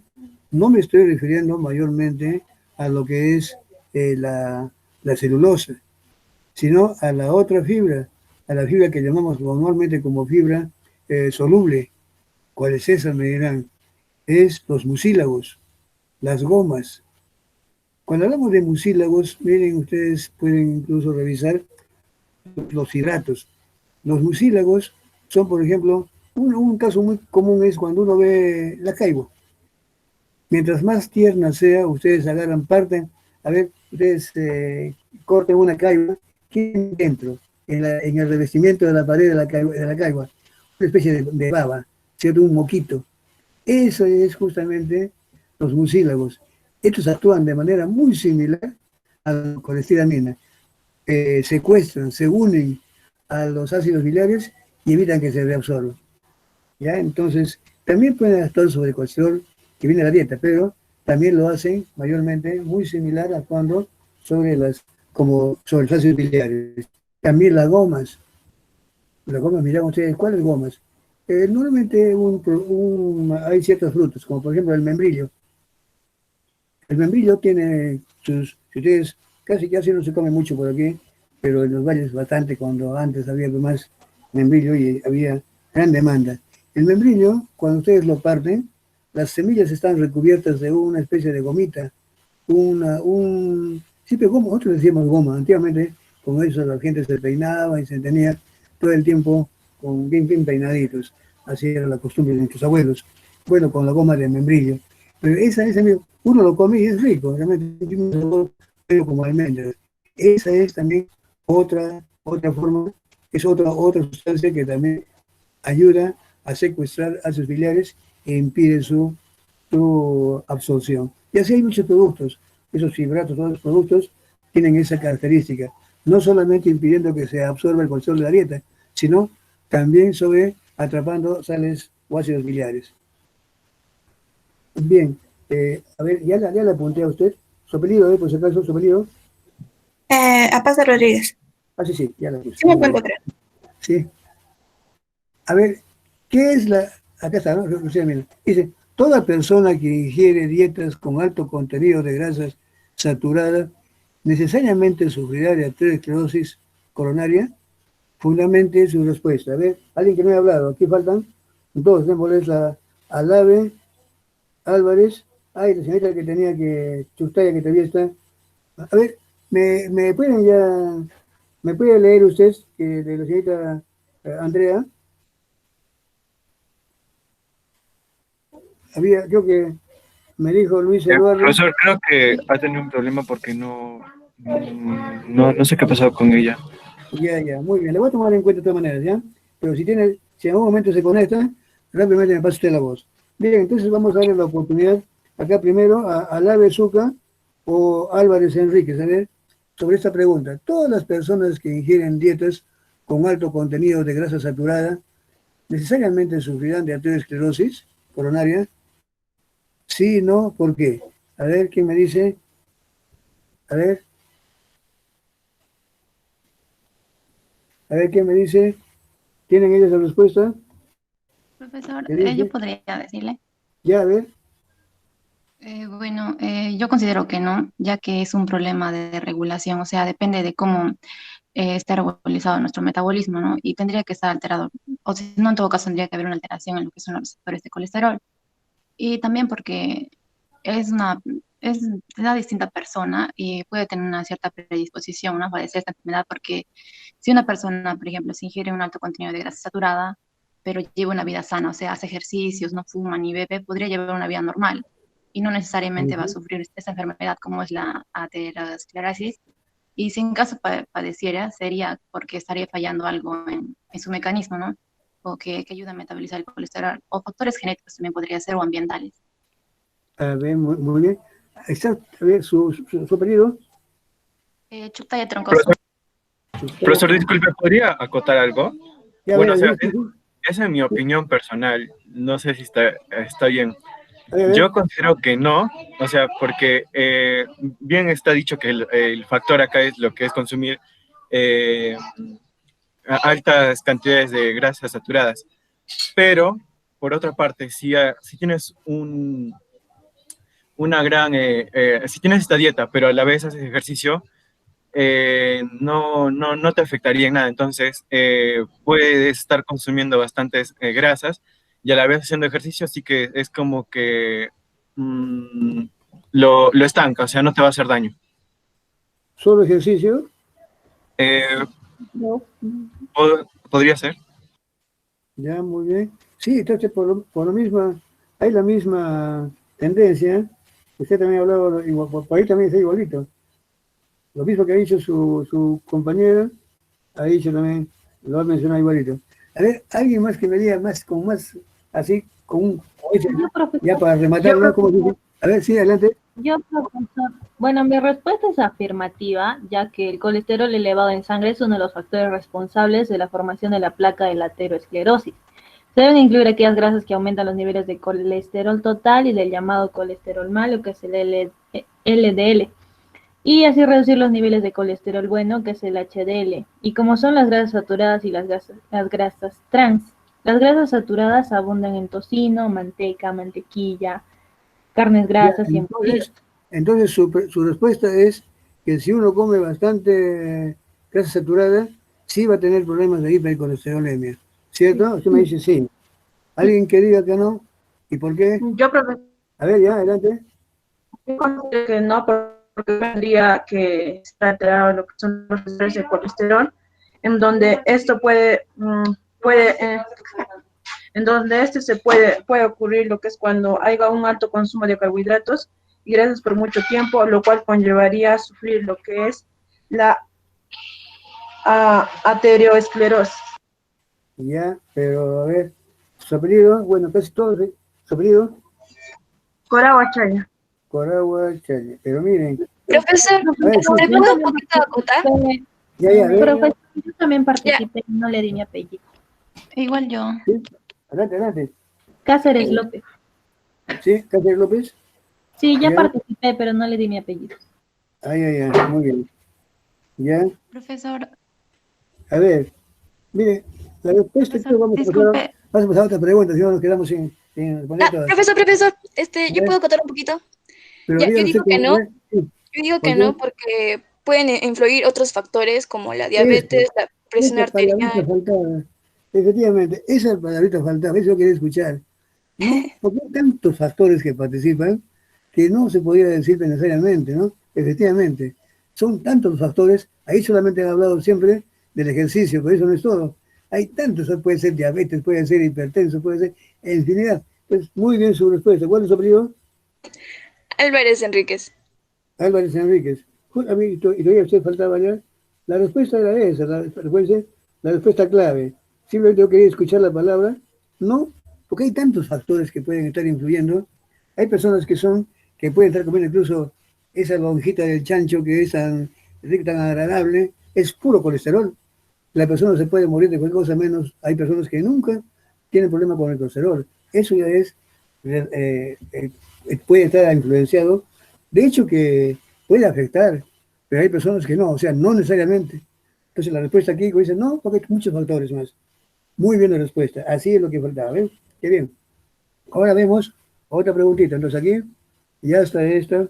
no me estoy refiriendo mayormente a lo que es la celulosa, sino a la otra fibra, a la fibra que llamamos normalmente como fibra soluble. ¿Cuál es esa? Me dirán. Es los mucílagos, las gomas. Cuando hablamos de mucílagos, miren, ustedes pueden incluso revisar los hidratos. Los mucílagos son, por ejemplo, un caso muy común es cuando uno ve la caibo. Mientras más tierna sea, ustedes agarran, parten, a ver, ustedes corten una caiba, ¿qué hay dentro? En el revestimiento de la pared de la caiba, una especie de baba, ¿cierto? Un moquito. Eso es justamente los mucílagos. Estos actúan de manera muy similar a la colesteramina. Secuestran, se unen a los ácidos biliares y evitan que se reabsorban. ¿Ya? Entonces, también pueden actuar sobre el colesterol que viene de la dieta, pero también lo hacen mayormente muy similar actuando sobre los ácidos biliares. También las gomas, miran ustedes, ¿cuáles gomas? Normalmente hay ciertos frutos, como por ejemplo el membrillo. El membrillo tiene si ustedes, casi no se come mucho por aquí, pero en los valles bastante, cuando antes había más membrillo y había gran demanda. El membrillo, cuando ustedes lo parten, las semillas están recubiertas de una especie de gomita, siempre goma, nosotros decíamos goma, antiguamente con eso la gente se peinaba y se tenía todo el tiempo con bien peinaditos, así era la costumbre de nuestros abuelos, bueno, con la goma de membrillo, pero uno lo come y es rico, realmente tiene un sabor como almendras. Esa es también otra forma, es otra sustancia que también ayuda a secuestrar ácidos biliares e impide su absorción. Y así hay muchos productos, esos fibratos, todos los productos tienen esa característica, no solamente impidiendo que se absorba el colesterol de la dieta, sino también atrapando sales o ácidos biliares. Bien, a ver, ya le apunté a usted, su apellido, por si acaso, su apellido. Apasa Rodríguez. Sí, ya la puse. Sí, me cuento, creo. Sí. A ver, ¿qué es acá está, ¿no? Dice, toda persona que ingiere dietas con alto contenido de grasas saturadas necesariamente sufrirá de arteriosclerosis coronaria. Fundamente su respuesta. A ver, alguien que no ha hablado, aquí faltan dos, démosles a Alave Álvarez, la señorita que tenía Chustaya, que todavía está. A ver, ¿me puede leer usted de la señorita Andrea? Creo que Me dijo Luis Eduardo. Profesor, creo que ha tenido un problema porque no sé qué ha pasado con ella. Ya, muy bien. Le voy a tomar en cuenta de todas maneras, ¿ya? Pero si en algún momento se conecta, rápidamente me pasa usted la voz. Bien, entonces vamos a darle la oportunidad acá primero a Lave Zucca o Álvarez Enríquez, a ver, sobre esta pregunta. ¿Todas las personas que ingieren dietas con alto contenido de grasa saturada necesariamente sufrirán de arteriosclerosis coronaria? Sí, no, ¿por qué? A ver, ¿quién me dice? A ver, ¿quién me dice? ¿Tienen ellos la respuesta? Profesor, ¿Qué dice? yo podría decirle. Ya, a ver. Bueno, yo considero que no, ya que es un problema de regulación, o sea, depende de cómo está regularizado nuestro metabolismo, ¿no? Y tendría que estar alterado, o si no, en todo caso tendría que haber una alteración en lo que son los receptores de colesterol. Y también porque es es de una distinta persona y puede tener una cierta predisposición, ¿no? A padecer esta enfermedad, porque si una persona, por ejemplo, se ingiere un alto contenido de grasa saturada, pero lleva una vida sana, o sea, hace ejercicios, no fuma ni bebe, podría llevar una vida normal y no necesariamente va a sufrir esta enfermedad como es la aterosclerosis. Y si en caso padeciera, sería porque estaría fallando algo en su mecanismo, ¿no? O que ayuda a metabolizar el colesterol, o factores genéticos también podría ser, o ambientales. A ver, muy bien. Exacto, a ver, su apellido. Chutaya Troncoso. Profesor, disculpe, ¿podría acotar algo? Ya, Bueno, o sea, sí. esa es mi opinión personal, no sé si está bien. A ver. Yo considero que no, o sea, porque bien está dicho que el factor acá es lo que es consumir altas cantidades de grasas saturadas, pero por otra parte, si tienes si tienes esta dieta, pero a la vez haces ejercicio, no te afectaría en nada. Entonces, puedes estar consumiendo bastantes grasas y a la vez haciendo ejercicio, así que es como que lo estanca, o sea, no te va a hacer daño. ¿Solo ejercicio? Podría ser. Ya, muy bien. Sí, entonces por lo mismo, hay la misma tendencia. Usted también ha hablado, por ahí también está igualito. Lo mismo que ha dicho su compañera, ha dicho también, lo ha mencionado igualito. A ver, alguien más que me diga más, así, ya para rematar, ¿no? ¿Cómo dice? A ver, sí, adelante. Yo, profesor, bueno, mi respuesta es afirmativa, ya que el colesterol elevado en sangre es uno de los factores responsables de la formación de la placa de la aterosclerosis. Se deben incluir aquellas grasas que aumentan los niveles de colesterol total y del llamado colesterol malo, que es el LDL, y así reducir los niveles de colesterol bueno, que es el HDL. Y como son las grasas saturadas y las grasas trans, las grasas saturadas abundan en tocino, manteca, mantequilla, carnes grasas y embutidos. Entonces su respuesta es que si uno come bastante grasa saturada, sí va a tener problemas de hipercolesterolemia, ¿cierto? Usted me dice sí. ¿Alguien que diga que no? ¿Y por qué? Yo, profesor. A ver, ya, adelante. Yo considero que no, porque tendría que estar alterado lo que son los receptores de colesterol, en donde esto en donde se puede ocurrir lo que es cuando haya un alto consumo de carbohidratos y grasas por mucho tiempo, lo cual conllevaría a sufrir lo que es la aterosclerosis. Ya, pero a ver, su apellido, bueno, casi todo, su apellido. Coragua Chaya. Coragua Chaya, pero miren. Profesor, ¿me puedo un poquito acotar? Ya, Profesor, yo también participé y no le di mi apellido. Igual yo. ¿Sí? Adelante. Cáceres López. ¿Sí? ¿Cáceres López? Sí, ya participé, pero no le di mi apellido. Muy bien. ¿Ya? Profesor. A ver, mire, la respuesta que vamos a pasar a otra pregunta, si no nos quedamos sin responder todas. Profesor, ¿yo puedo acotar un poquito? Pero yo digo que no. Sí. Yo digo que no, porque pueden influir otros factores como la diabetes, la presión arterial. Efectivamente, esa palabrita faltaba, eso quería escuchar. ¿No? Porque hay tantos factores que participan que no se podía decir necesariamente, ¿no? Efectivamente, son tantos los factores, ahí solamente han hablado siempre del ejercicio, pero eso no es todo. Hay tantos, puede ser diabetes, puede ser hipertenso, puede ser infinidad. Pues muy bien su respuesta. ¿Cuál es su apellido? Álvarez Enríquez. Álvarez Enríquez. A mí, y todavía usted faltaba ya. La respuesta era esa, recuérdense, la respuesta clave. Simplemente yo quería escuchar la palabra. No, porque hay tantos factores que pueden estar influyendo. Hay personas que pueden estar comiendo incluso esa lonjita del chancho que es tan rica, tan agradable, es puro colesterol. La persona se puede morir de cualquier cosa menos. Hay personas que nunca tienen problema con el colesterol. Eso ya es, puede estar influenciado. De hecho que puede afectar, pero hay personas que no, o sea, no necesariamente. Entonces la respuesta aquí dice, no, porque hay muchos factores más. Muy bien la respuesta, así es lo que faltaba, ¿ven? Qué bien. Ahora vemos otra preguntita, entonces aquí ya está esta.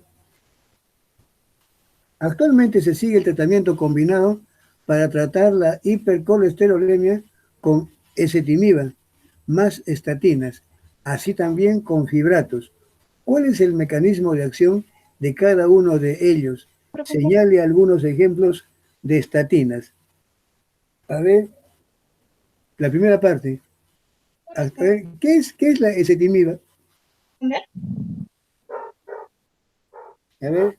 Actualmente se sigue el tratamiento combinado para tratar la hipercolesterolemia con ezetimiba, más estatinas, así también con fibratos. ¿Cuál es el mecanismo de acción de cada uno de ellos? Señale algunos ejemplos de estatinas. A ver, la primera parte. A ver, ¿qué es la ezetimiba? A ver.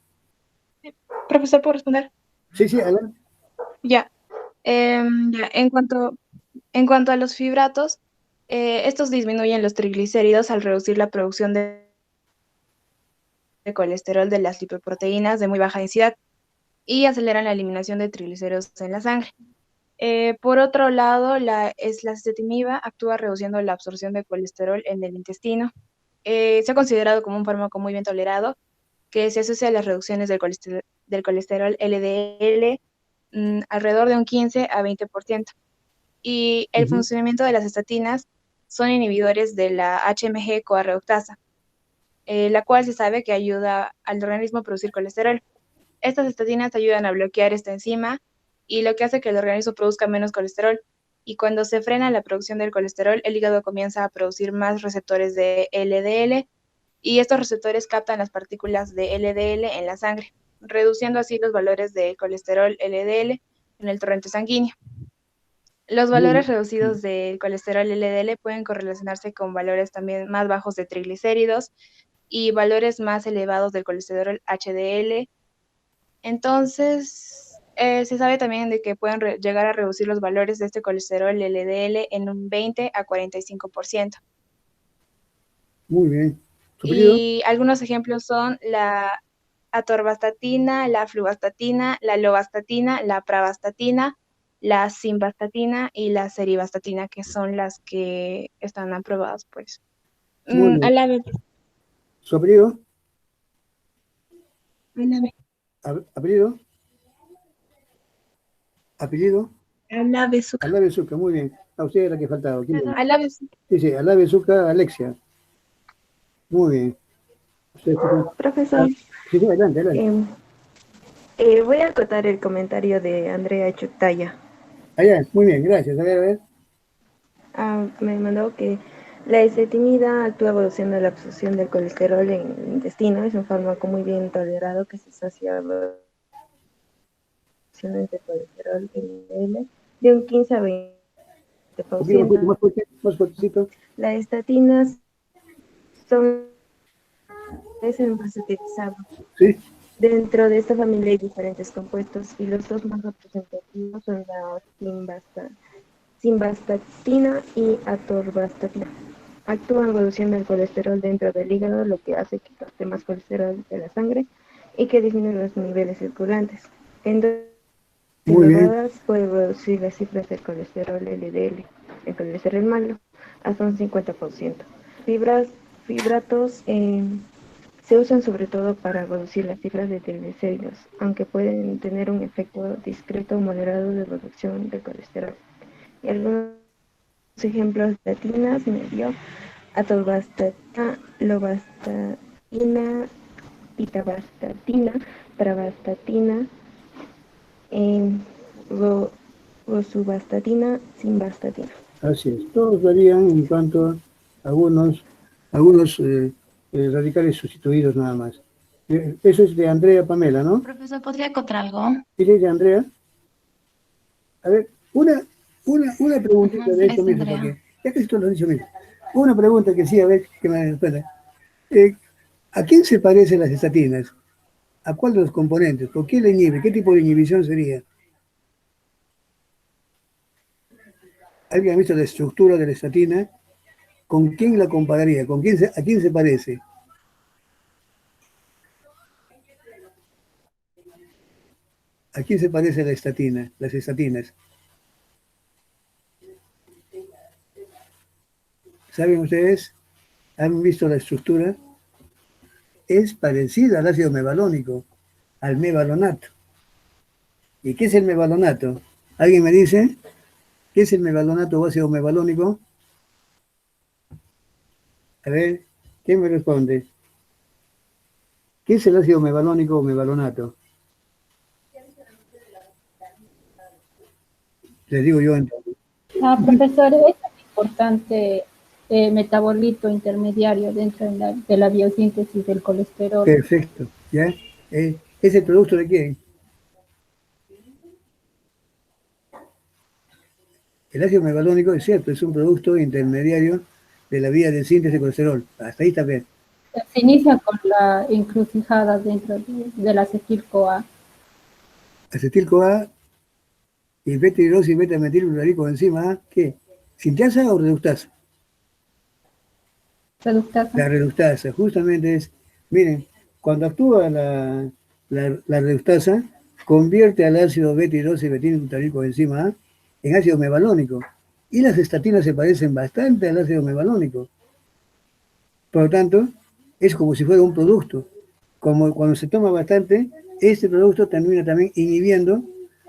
Profesor, ¿puedo responder? Sí, adelante. Ya. Ya. En cuanto a los fibratos, estos disminuyen los triglicéridos al reducir la producción de colesterol de las lipoproteínas de muy baja densidad y aceleran la eliminación de triglicéridos en la sangre. Por otro lado, la ezetimiba actúa reduciendo la absorción de colesterol en el intestino. Se ha considerado como un fármaco muy bien tolerado, que se asocia a las reducciones del colesterol LDL alrededor de un 15 a 20%. Y el funcionamiento de las estatinas son inhibidores de la HMG-CoA reductasa, la cual se sabe que ayuda al organismo a producir colesterol. Estas estatinas ayudan a bloquear esta enzima y lo que hace que el organismo produzca menos colesterol. Y cuando se frena la producción del colesterol, el hígado comienza a producir más receptores de LDL y estos receptores captan las partículas de LDL en la sangre, reduciendo así los valores de colesterol LDL en el torrente sanguíneo. Los valores reducidos del colesterol LDL pueden correlacionarse con valores también más bajos de triglicéridos y valores más elevados del colesterol HDL. Entonces, se sabe también de que pueden llegar a reducir los valores de este colesterol LDL en un 20 a 45%. Muy bien. Y algunos ejemplos son la atorvastatina, la fluvastatina, la lovastatina, la pravastatina, la simvastatina y la serivastatina, que son las que están aprobadas, pues. ¿Su apellido? Álave. ¿Apellido? ¿Apellido? Álave Zucca. Álave Zucca, muy bien. A usted era la que faltaba. Álave Zucca. Sí, Álave Zucca, Alexia. Muy bien. Profesor. Sí, adelante. Voy a acotar el comentario de Andrea Chutaya. Muy bien, gracias. A ver. Me mandó que la ezetimiba actúa reduciendo la absorción del colesterol en el intestino. Es un fármaco muy bien tolerado que se asocia a reducciones de colesterol LDL de un 15 a 20%. Más fuertecito. Las estatinas es el más utilizado. Sí. Dentro de esta familia hay diferentes compuestos y los dos más representativos son la simvastatina y atorvastatina. Actúan reduciendo el colesterol dentro del hígado, lo que hace que capte más colesterol de la sangre y que disminuya los niveles circulantes. En dosis puede reducir las cifras del colesterol LDL, el colesterol malo, hasta un 50%. Fibratos se usan sobre todo para reducir las cifras de triglicéridos, aunque pueden tener un efecto discreto o moderado de reducción del colesterol. Y algunos ejemplos de estatinas me dio atorvastatina, lovastatina, pitavastatina, pravastatina, rosuvastatina, simvastatina. Así es. Todos varían en cuanto a algunos radicales sustituidos nada más. Eso es de Andrea Pamela, ¿no? Profesor, ¿podría acotar algo? ¿Sí, de Andrea? A ver, una preguntita de esto mismo, porque ya que esto lo he dicho mismo. Una pregunta que sí, a ver, que me responda. ¿A quién se parecen las estatinas? ¿A cuál de los componentes? ¿Por qué la inhibe? ¿Qué tipo de inhibición sería? ¿Alguien ha visto la estructura de la estatina? ¿Con quién la compararía? ¿A quién se parece? ¿A quién se parece la estatina, las estatinas? ¿Saben ustedes? ¿Han visto la estructura? Es parecida al ácido mevalónico, al mevalonato. ¿Y qué es el mevalonato? ¿Alguien me dice? ¿Qué es el mevalonato o ácido mevalónico? A ver, ¿quién me responde? ¿Qué es el ácido mevalónico o mevalonato? Les digo yo entonces. Profesor, es importante metabolito intermediario dentro de la biosíntesis del colesterol. Perfecto, ¿ya? ¿Es el producto de quién? El ácido mevalónico, es cierto, es un producto intermediario de la vía de síntesis de colesterol. Hasta ahí está bien. Se inicia con la encrucijada dentro del acetil-CoA. Acetil-CoA y beta-hidroxi y beta-metilglutarico encima, ¿qué? ¿Sintasa o reductasa? Reductasa. La reductasa, justamente es, miren, cuando actúa la reductasa, convierte al ácido beta-hidroxi y metilglutarico encima en ácido mevalónico. Y las estatinas se parecen bastante al ácido mevalónico. Por lo tanto, es como si fuera un producto. Como cuando se toma bastante, este producto termina también inhibiendo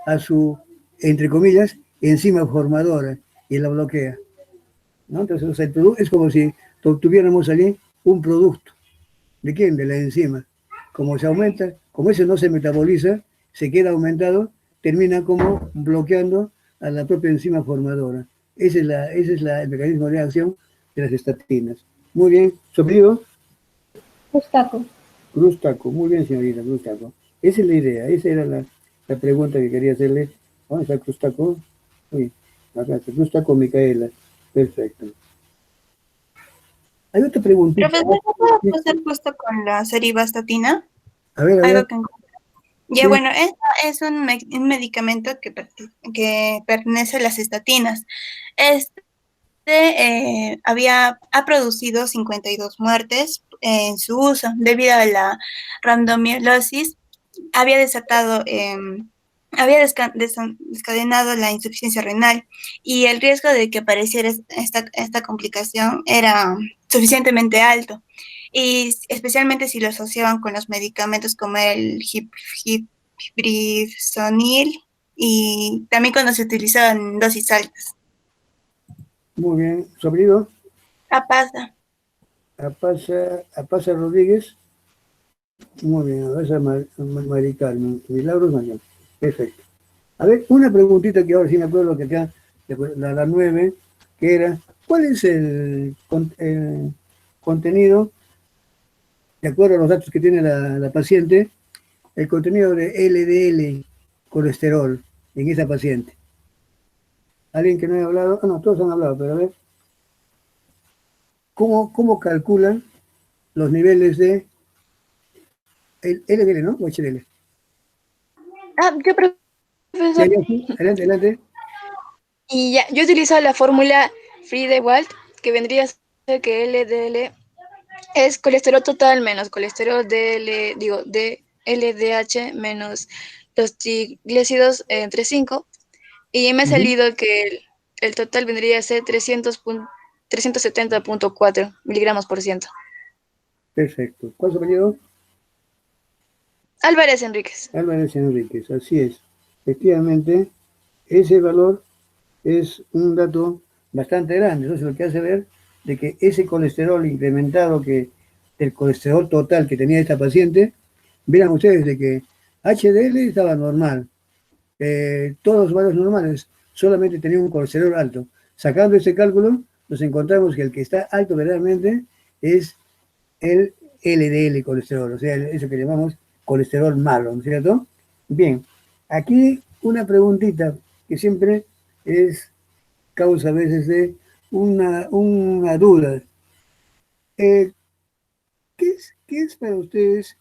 a su, entre comillas, enzima formadora y la bloquea, ¿no? Entonces, o sea, es como si tuviéramos allí un producto. ¿De quién? De la enzima. Como se aumenta, como ese no se metaboliza, se queda aumentado, termina como bloqueando a la propia enzima formadora. Ese es el mecanismo de acción de las estatinas. Muy bien. ¿Su apellido? Cruz-Taco. Cruz-Taco. Muy bien, señorita Cruz-Taco. Esa es la idea. Esa era la pregunta que quería hacerle. ¿Dónde está Cruz-Taco? Uy, acá está Cruz-Taco Micaela. Perfecto. Hay otra preguntita. Profesor, ¿no puedo pasar justo con la serivastatina? A ver. Algo que encontré. Ya, Sí. bueno, esto es un medicamento que pertenece a las estatinas. Ha producido 52 muertes en su uso debido a la randomiolosis. Había desencadenado la insuficiencia renal y el riesgo de que apareciera esta complicación era suficientemente alto, y especialmente si lo asociaban con los medicamentos como el hipridonil y también cuando se utilizaban en dosis altas. Muy bien. ¿Su apellido? Apasa. Apasa Rodríguez. Muy bien. Apasa Mari Carmen. Milagros Mayor. Perfecto. A ver, una preguntita que ahora sí me acuerdo que acá, la 9, que era, ¿cuál es el contenido, de acuerdo a los datos que tiene la paciente, el contenido de LDL colesterol en esa paciente? ¿Alguien que no haya hablado? No, todos han hablado, pero a ver. ¿Cómo calculan los niveles de el LDL, ¿no? O HDL. Yo, profesor. Sí, adelante. Y ya, yo utilizo la fórmula Friedewald, que vendría a ser que LDL es colesterol total menos colesterol de LDH menos los triglicéridos entre 5. Y me ha salido que el total vendría a ser 370.4 miligramos por ciento. Perfecto. ¿Cuál es su apellido? Álvarez Enríquez. Álvarez Enríquez, así es. Efectivamente, ese valor es un dato bastante grande. Eso es lo que hace ver de que ese colesterol incrementado del colesterol total que tenía esta paciente, verán ustedes de que HDL estaba normal, todos los valores normales, solamente tenía un colesterol alto. Sacando ese cálculo, nos encontramos que el que está alto verdaderamente es el LDL colesterol, o sea, eso que llamamos colesterol malo, ¿no es cierto? Bien, aquí una preguntita que siempre es causa a veces de una duda. ¿Qué ¿Qué es para ustedes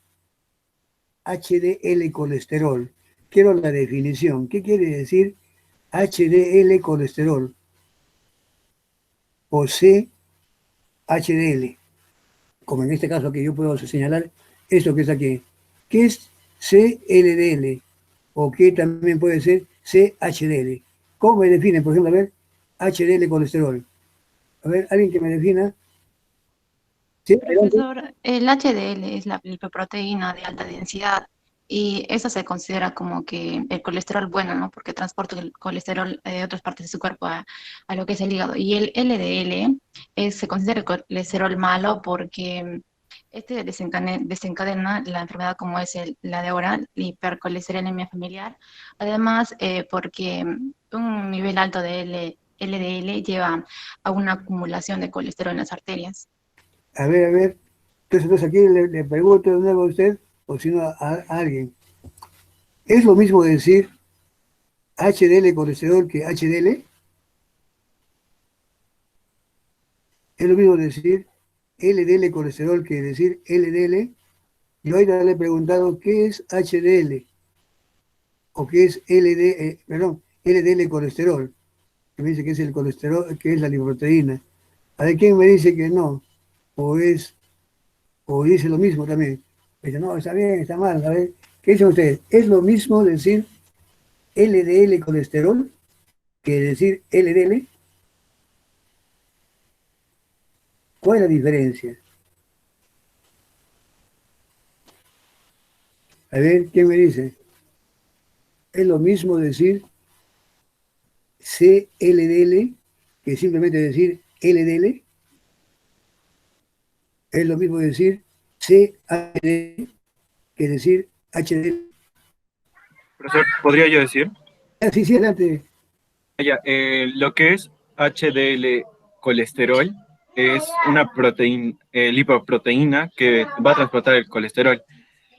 HDL colesterol? Quiero la definición. ¿Qué quiere decir HDL colesterol? O CHDL. Como en este caso que yo puedo señalar esto que está aquí. ¿Qué es CLDL? O que también puede ser CHDL. ¿Cómo me definen? Por ejemplo, a ver, HDL colesterol. A ver, alguien que me defina. ¿Sí? Profesor, el HDL es la lipoproteína de alta densidad y eso se considera como que el colesterol bueno, ¿no? Porque transporta el colesterol de otras partes de su cuerpo a lo que es el hígado. Y el LDL se considera el colesterol malo porque este desencadena la enfermedad como es la de ahora, la hipercolesterolemia familiar. Además, porque un nivel alto de LDL lleva a una acumulación de colesterol en las arterias. A ver. Entonces aquí le pregunto de nuevo a usted, o si no a alguien. ¿Es lo mismo decir HDL colesterol que HDL? ¿Es lo mismo decir LDL colesterol que decir LDL? Yo ahorita le he preguntado qué es HDL o qué es LDL colesterol. Que me dice que es el colesterol, que es la lipoproteína. A ver, ¿quién me dice que no? O dice lo mismo también. Me dice, no, está bien, está mal. A ver, ¿qué dicen ustedes? ¿Es lo mismo decir LDL colesterol que decir LDL? ¿Cuál es la diferencia? A ver, ¿quién me dice? ¿Es lo mismo decir CLDL que simplemente decir LDL? ¿Es lo mismo decir CHDL que decir HDL? Profesor, ¿podría yo decir? Sí, adelante. Lo que es HDL colesterol es una lipoproteína que va a transportar el colesterol,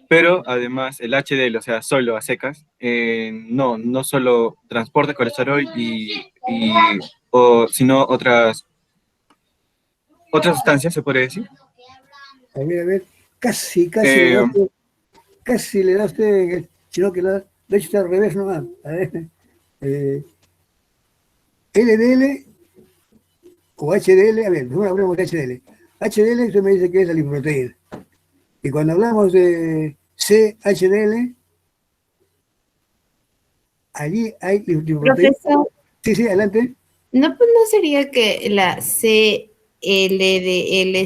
pero además el HDL, o sea, solo a secas, no solo transporta colesterol sino otras sustancias, se puede decir. A ver, casi le da usted, sino que de hecho está al revés nomás. A ver, LDL o HDL, a ver, primero hablamos de HDL. HDL, usted me dice que es la lipoproteína. Y cuando hablamos de CHDL, allí hay lipoproteína. Profesor. Sí, adelante. ¿No sería que la CLDL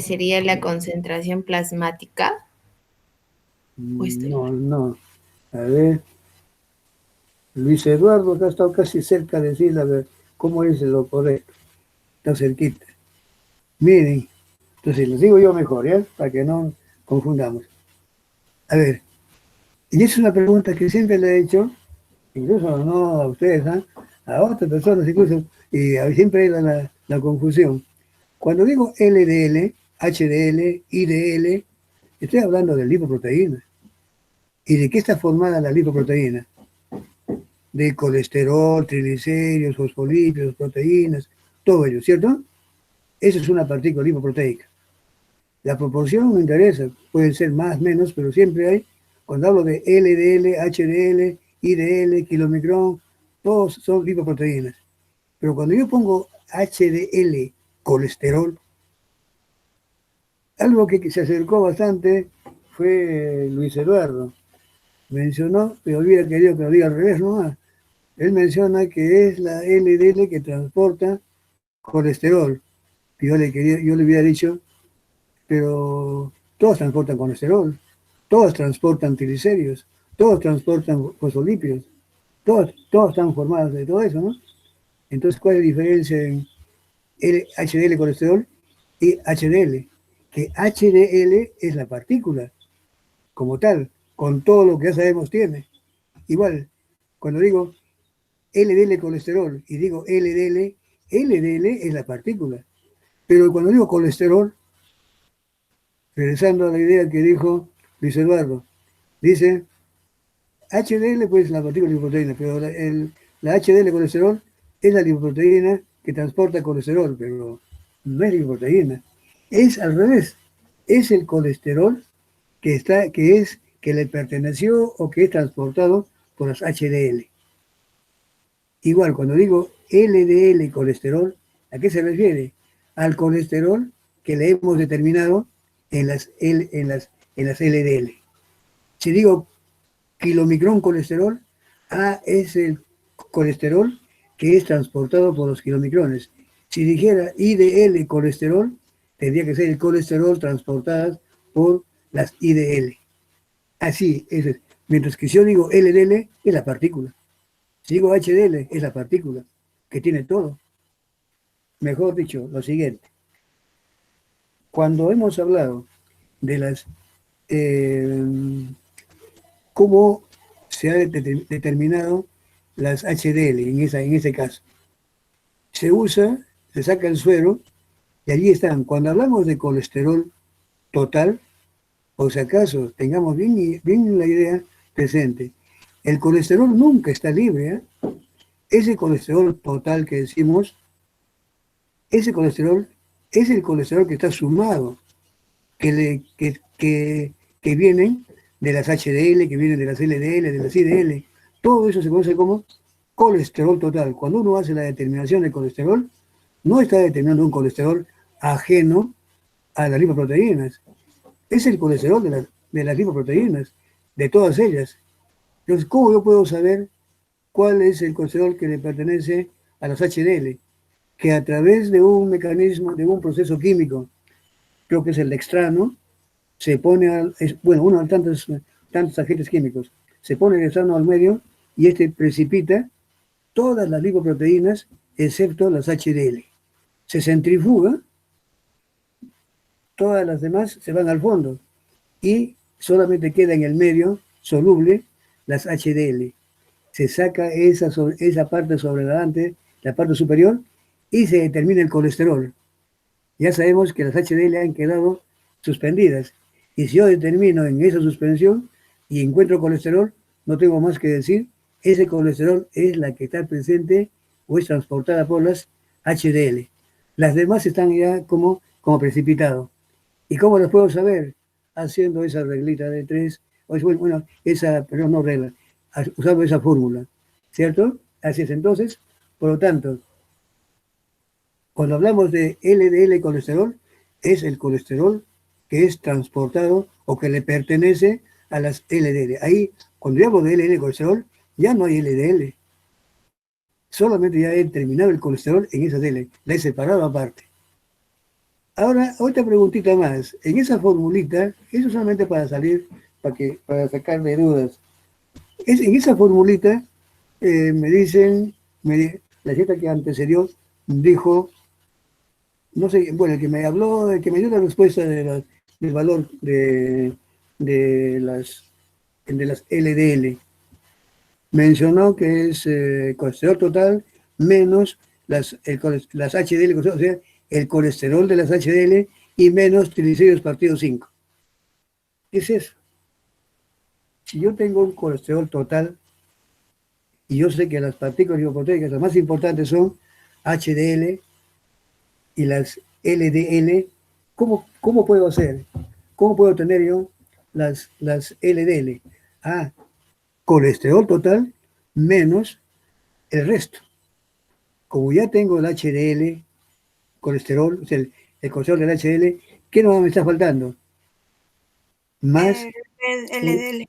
sería la concentración plasmática? No. A ver. Luis Eduardo que ha estado casi cerca de decir a ver cómo es lo correcto. Está cerquita. Miren, entonces les digo yo mejor, ¿ya? Para que no confundamos. A ver, y es una pregunta que siempre le he hecho, incluso no a ustedes, a otras personas incluso, y siempre hay la confusión. Cuando digo LDL, HDL, IDL, estoy hablando de lipoproteína. ¿Y de qué está formada la lipoproteína? De colesterol, triglicéridos, fosfolípidos, proteínas, todo ello, ¿cierto? Eso es una partícula lipoproteica. La proporción me interesa, pueden ser más, menos, pero siempre hay, cuando hablo de LDL, HDL, IDL, kilomicrón, todos son lipoproteínas. Pero cuando yo pongo HDL, colesterol, algo que se acercó bastante fue Luis Eduardo. Mencionó, pero hubiera querido que lo diga al revés nomás. Él menciona que es la LDL que transporta colesterol. Yo le hubiera dicho, pero todos transportan colesterol, todos transportan triglicéridos, todos transportan fosfolípidos, todos están formados de todo eso, ¿no? Entonces, ¿cuál es la diferencia en HDL colesterol y HDL? Que HDL es la partícula como tal, con todo lo que ya sabemos tiene. Igual, cuando digo LDL colesterol y digo LDL es la partícula. Pero cuando digo colesterol, regresando a la idea que dijo Luis Eduardo, dice HDL, pues la partícula lipoproteína, pero la HDL colesterol es la lipoproteína que transporta colesterol, pero no es lipoproteína. Es al revés. es el colesterol que le perteneció o que es transportado por las HDL. Igual, cuando digo LDL colesterol, ¿a qué se refiere? Al colesterol que le hemos determinado en las LDL. Si digo kilomicrón colesterol, es el colesterol que es transportado por los kilomicrones. Si dijera IDL colesterol, tendría que ser el colesterol transportado por las IDL. Así es. Mientras que si yo digo LDL, es la partícula. Si digo HDL, es la partícula, que tiene todo. Mejor dicho, lo siguiente. Cuando hemos hablado de las cómo se ha determinado las HDL en ese caso, se saca el suero y allí están. Cuando hablamos de colesterol total, o si acaso tengamos bien la idea presente, el colesterol nunca está libre, ¿eh? Ese colesterol total que decimos, ese colesterol es el colesterol que está sumado, que vienen de las HDL, que vienen de las LDL, de las IDL. Todo eso se conoce como colesterol total. Cuando uno hace la determinación del colesterol, no está determinando un colesterol ajeno a las lipoproteínas. Es el colesterol de las lipoproteínas, de todas ellas. Entonces, ¿cómo yo puedo saber cuál es el colesterol que le pertenece a las HDL? Que a través de un mecanismo, de un proceso químico, creo que es el dextrano, se pone, uno de tantos agentes químicos, se pone el dextrano al medio y este precipita todas las lipoproteínas excepto las HDL. Se centrifuga, todas las demás se van al fondo y solamente queda en el medio soluble las HDL. Se saca esa parte sobredelante, la parte superior, y se determina el colesterol. Ya sabemos que las HDL han quedado suspendidas. Y si yo determino en esa suspensión y encuentro colesterol, no tengo más que decir, ese colesterol es la que está presente o es transportada por las HDL. Las demás están ya como precipitado. ¿Y cómo las puedo saber? Haciendo esa reglita de 3, usando esa fórmula, ¿cierto? Así es. Entonces, por lo tanto, cuando hablamos de LDL colesterol, es el colesterol que es transportado o que le pertenece a las LDL. Ahí, cuando yo hablo de LDL colesterol, ya no hay LDL. Solamente ya he terminado el colesterol en esa LDL, la he separado aparte. Ahora, otra preguntita más. En esa formulita, eso solamente para para sacarle dudas. En esa formulita, me dicen, la chica que antecedió dijo, no sé, el que me habló, el que me dio la respuesta del valor de las LDL, mencionó que es colesterol total menos las HDL, o sea, el colesterol de las HDL y menos triglicéridos partido 5. ¿Qué es eso? Si yo tengo un colesterol total y yo sé que las partículas lipoproteicas las más importantes son HDL y las LDL, ¿cómo puedo hacer? ¿Cómo puedo tener yo las LDL? Colesterol total menos el resto. Como ya tengo el HDL, colesterol, o sea, el colesterol del HDL, ¿qué no me está faltando? Más el LDL.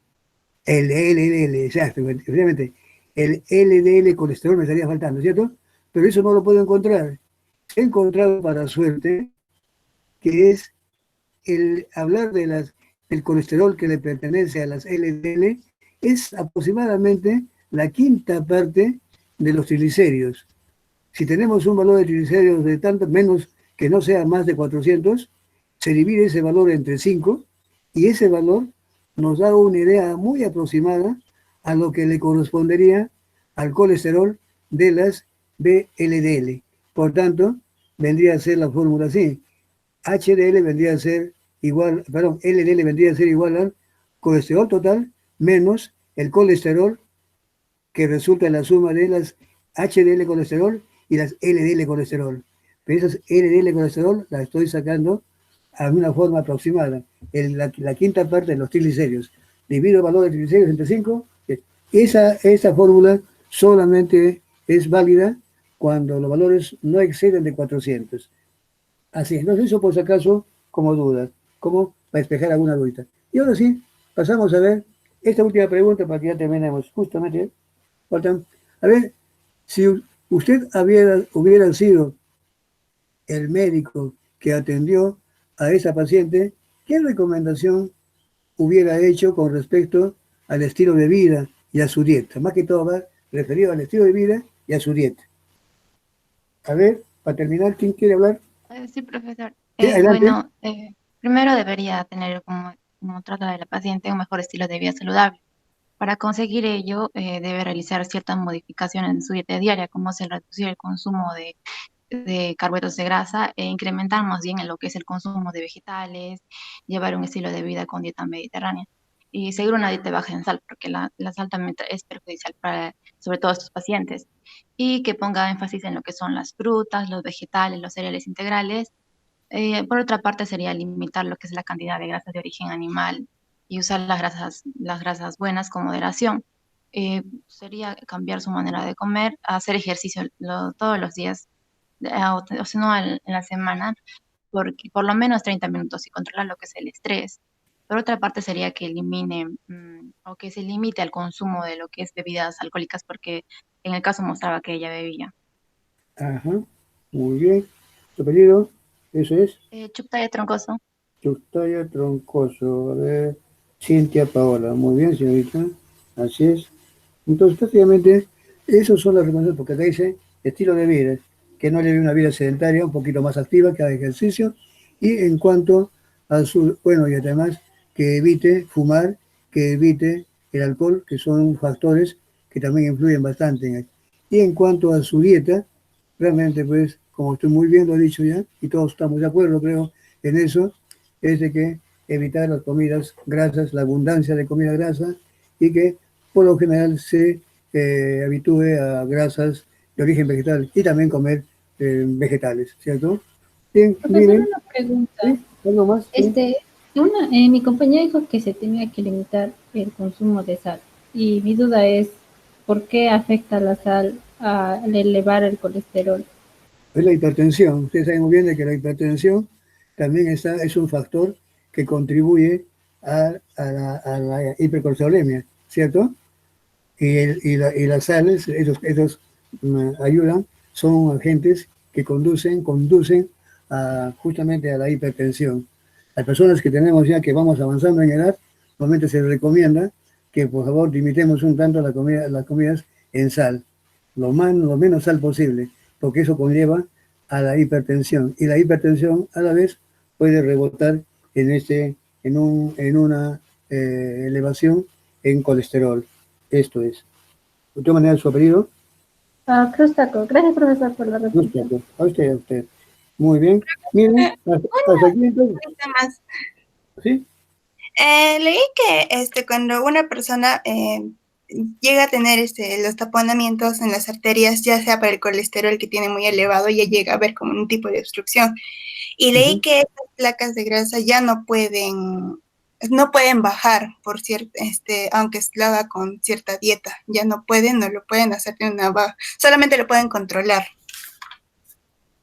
El LDL, exacto, efectivamente. El LDL colesterol me estaría faltando, ¿cierto? Pero eso no lo puedo encontrar. He encontrado, para suerte, que es el hablar del colesterol que le pertenece a las LDL, es aproximadamente la quinta parte de los triglicéridos. Si tenemos un valor de triglicéridos de tanto menos que no sea más de 400, se divide ese valor entre 5 y ese valor nos da una idea muy aproximada a lo que le correspondería al colesterol de las VLDL. Por tanto, vendría a ser la fórmula así. HDL vendría a ser igual, LDL vendría a ser igual al colesterol total menos el colesterol que resulta en la suma de las HDL colesterol y las LDL colesterol. Pero esas LDL colesterol las estoy sacando a una forma aproximada, la quinta parte de los triglicéridos. Divido el valor de triglicéridos entre 5. Esa fórmula solamente es válida cuando los valores no exceden de 400. Así, entonces eso por si acaso como duda, como para despejar alguna duda. Y ahora sí, pasamos a ver esta última pregunta para que ya terminemos. Justamente, faltan, a ver, si usted hubiera sido el médico que atendió a esa paciente, ¿qué recomendación hubiera hecho con respecto al estilo de vida y a su dieta? Más que todo va referido al estilo de vida y a su dieta. A ver, para terminar, ¿quién quiere hablar? Sí, profesor. Sí, adelante. Bueno, primero debería tener como trata de la paciente un mejor estilo de vida saludable. Para conseguir ello, debe realizar ciertas modificaciones en su dieta diaria, como es el reducir el consumo de carbohidratos de grasa e incrementar más bien en lo que es el consumo de vegetales, llevar un estilo de vida con dieta mediterránea y seguir una dieta baja en sal, porque la sal también es perjudicial para, sobre todo, estos pacientes, y que ponga énfasis en lo que son las frutas, los vegetales, los cereales integrales. Por otra parte, sería limitar lo que es la cantidad de grasas de origen animal y usar las grasas buenas con moderación. Sería cambiar su manera de comer, hacer ejercicio todos los días, o si no en la semana, por lo menos 30 minutos y controlar lo que es el estrés. Por otra parte, sería que elimine o que se limite al consumo de lo que es bebidas alcohólicas, porque en el caso mostraba que ella bebía. Ajá, muy bien. ¿Tu apellido? Eso es. Chuptaya Troncoso. Chuptaya Troncoso. A ver, Cintia Paola. Muy bien, señorita. Así es. Entonces, prácticamente, esas son las recomendaciones, porque acá dice estilo de vida, que no lleve una vida sedentaria, un poquito más activa, que haga ejercicio, y en cuanto a su, bueno, y además que evite fumar, que evite el alcohol, que son factores que también influyen bastante en él. Y en cuanto a su dieta, realmente, pues, como estoy muy bien, lo he dicho ya, y todos estamos de acuerdo, creo, en eso, es de que evitar las comidas grasas, la abundancia de comida grasa, y que por lo general se habitúe a grasas de origen vegetal y también comer vegetales, ¿cierto? Bien, Profesor, miren, una pregunta. ¿sí? ¿Algo más? ¿Sí? Mi compañera dijo que se tenía que limitar el consumo de sal. Y mi duda es, ¿por qué afecta la sal al elevar el colesterol? Es la hipertensión. Ustedes saben muy bien de que la hipertensión también es un factor que contribuye a la hipercolesterolemia, ¿cierto? Y las sales, esos ayudan, son agentes que conducen justamente a la hipertensión. Las personas que tenemos ya que vamos avanzando en edad, normalmente se recomienda que por favor limitemos un tanto las comidas en sal, lo menos sal posible, porque eso conlleva a la hipertensión. Y la hipertensión a la vez puede rebotar en una elevación en colesterol. Esto es. ¿De qué manera su apellido? Cruz Taco. Gracias, profesor, por la respuesta. A usted, a usted. Muy bien. Miren, hasta aquí entonces. Más. ¿Sí? Leí que cuando una persona llega a tener los taponamientos en las arterias, ya sea por el colesterol que tiene muy elevado, ya llega a haber como un tipo de obstrucción. Y leí que estas placas de grasa ya no pueden bajar, por cierto, aunque lo haga con cierta dieta, ya no lo pueden hacer de una baja, solamente lo pueden controlar.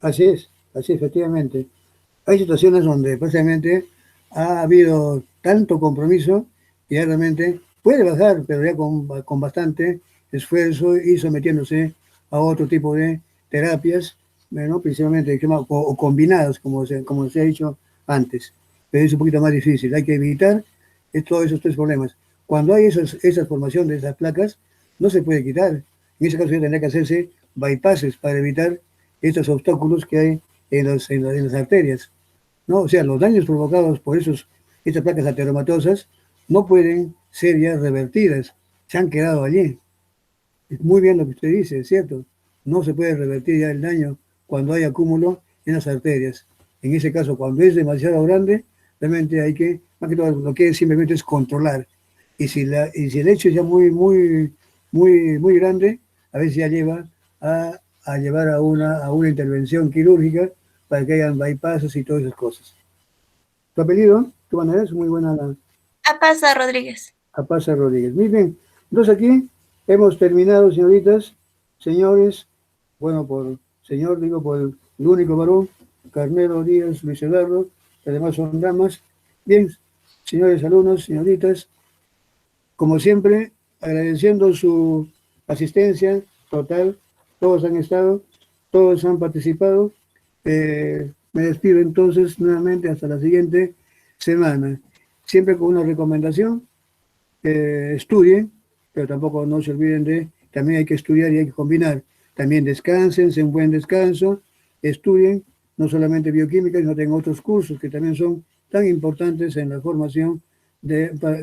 Así efectivamente. Hay situaciones donde precisamente ha habido tanto compromiso que ya realmente puede bajar, pero ya con bastante esfuerzo y sometiéndose a otro tipo de terapias, ¿no? Principalmente o combinadas, como se ha dicho antes. Pero es un poquito más difícil. Hay que evitar todos esos tres problemas. Cuando hay esa formación de esas placas, no se puede quitar. En ese caso ya tendría que hacerse bypasses para evitar estos obstáculos que hay en las arterias, ¿no? O sea, los daños provocados por estas placas ateromatosas no pueden ser ya revertidas, se han quedado allí. Es muy bien lo que usted dice, es cierto. No se puede revertir ya el daño cuando hay acúmulo en las arterias. En ese caso, cuando es demasiado grande, realmente hay que, más que todo, lo que es simplemente es controlar. Y si el hecho es ya muy, muy, muy, muy grande, a veces ya lleva a llevar a una intervención quirúrgica para que hayan bypasses y todas esas cosas. ¿Tu apellido? Tu manera es muy buena la... Apasa Rodríguez. Apasa Rodríguez. Muy bien. Entonces aquí hemos terminado, señoritas, señores, bueno, por el único varón, Carmelo Díaz, Luis Eduardo, además son damas. Bien, señores alumnos, señoritas, como siempre, agradeciendo su asistencia total, todos han estado, todos han participado. Me despido entonces nuevamente hasta la siguiente semana. Siempre con una recomendación, estudien, pero tampoco no se olviden también hay que estudiar y hay que combinar. También descansen, en buen descanso, estudien, no solamente bioquímica, sino tengan otros cursos que también son tan importantes en la formación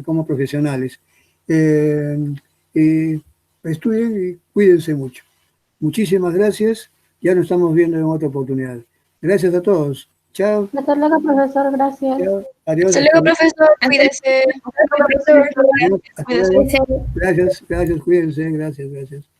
como profesionales. Y estudien y cuídense mucho. Muchísimas gracias. Ya nos estamos viendo en otra oportunidad. Gracias a todos. Chao. Hasta luego, profesor. Gracias. Chao. Adiós. Hasta luego, profesor. Cuídese. Gracias, cuídense. Gracias.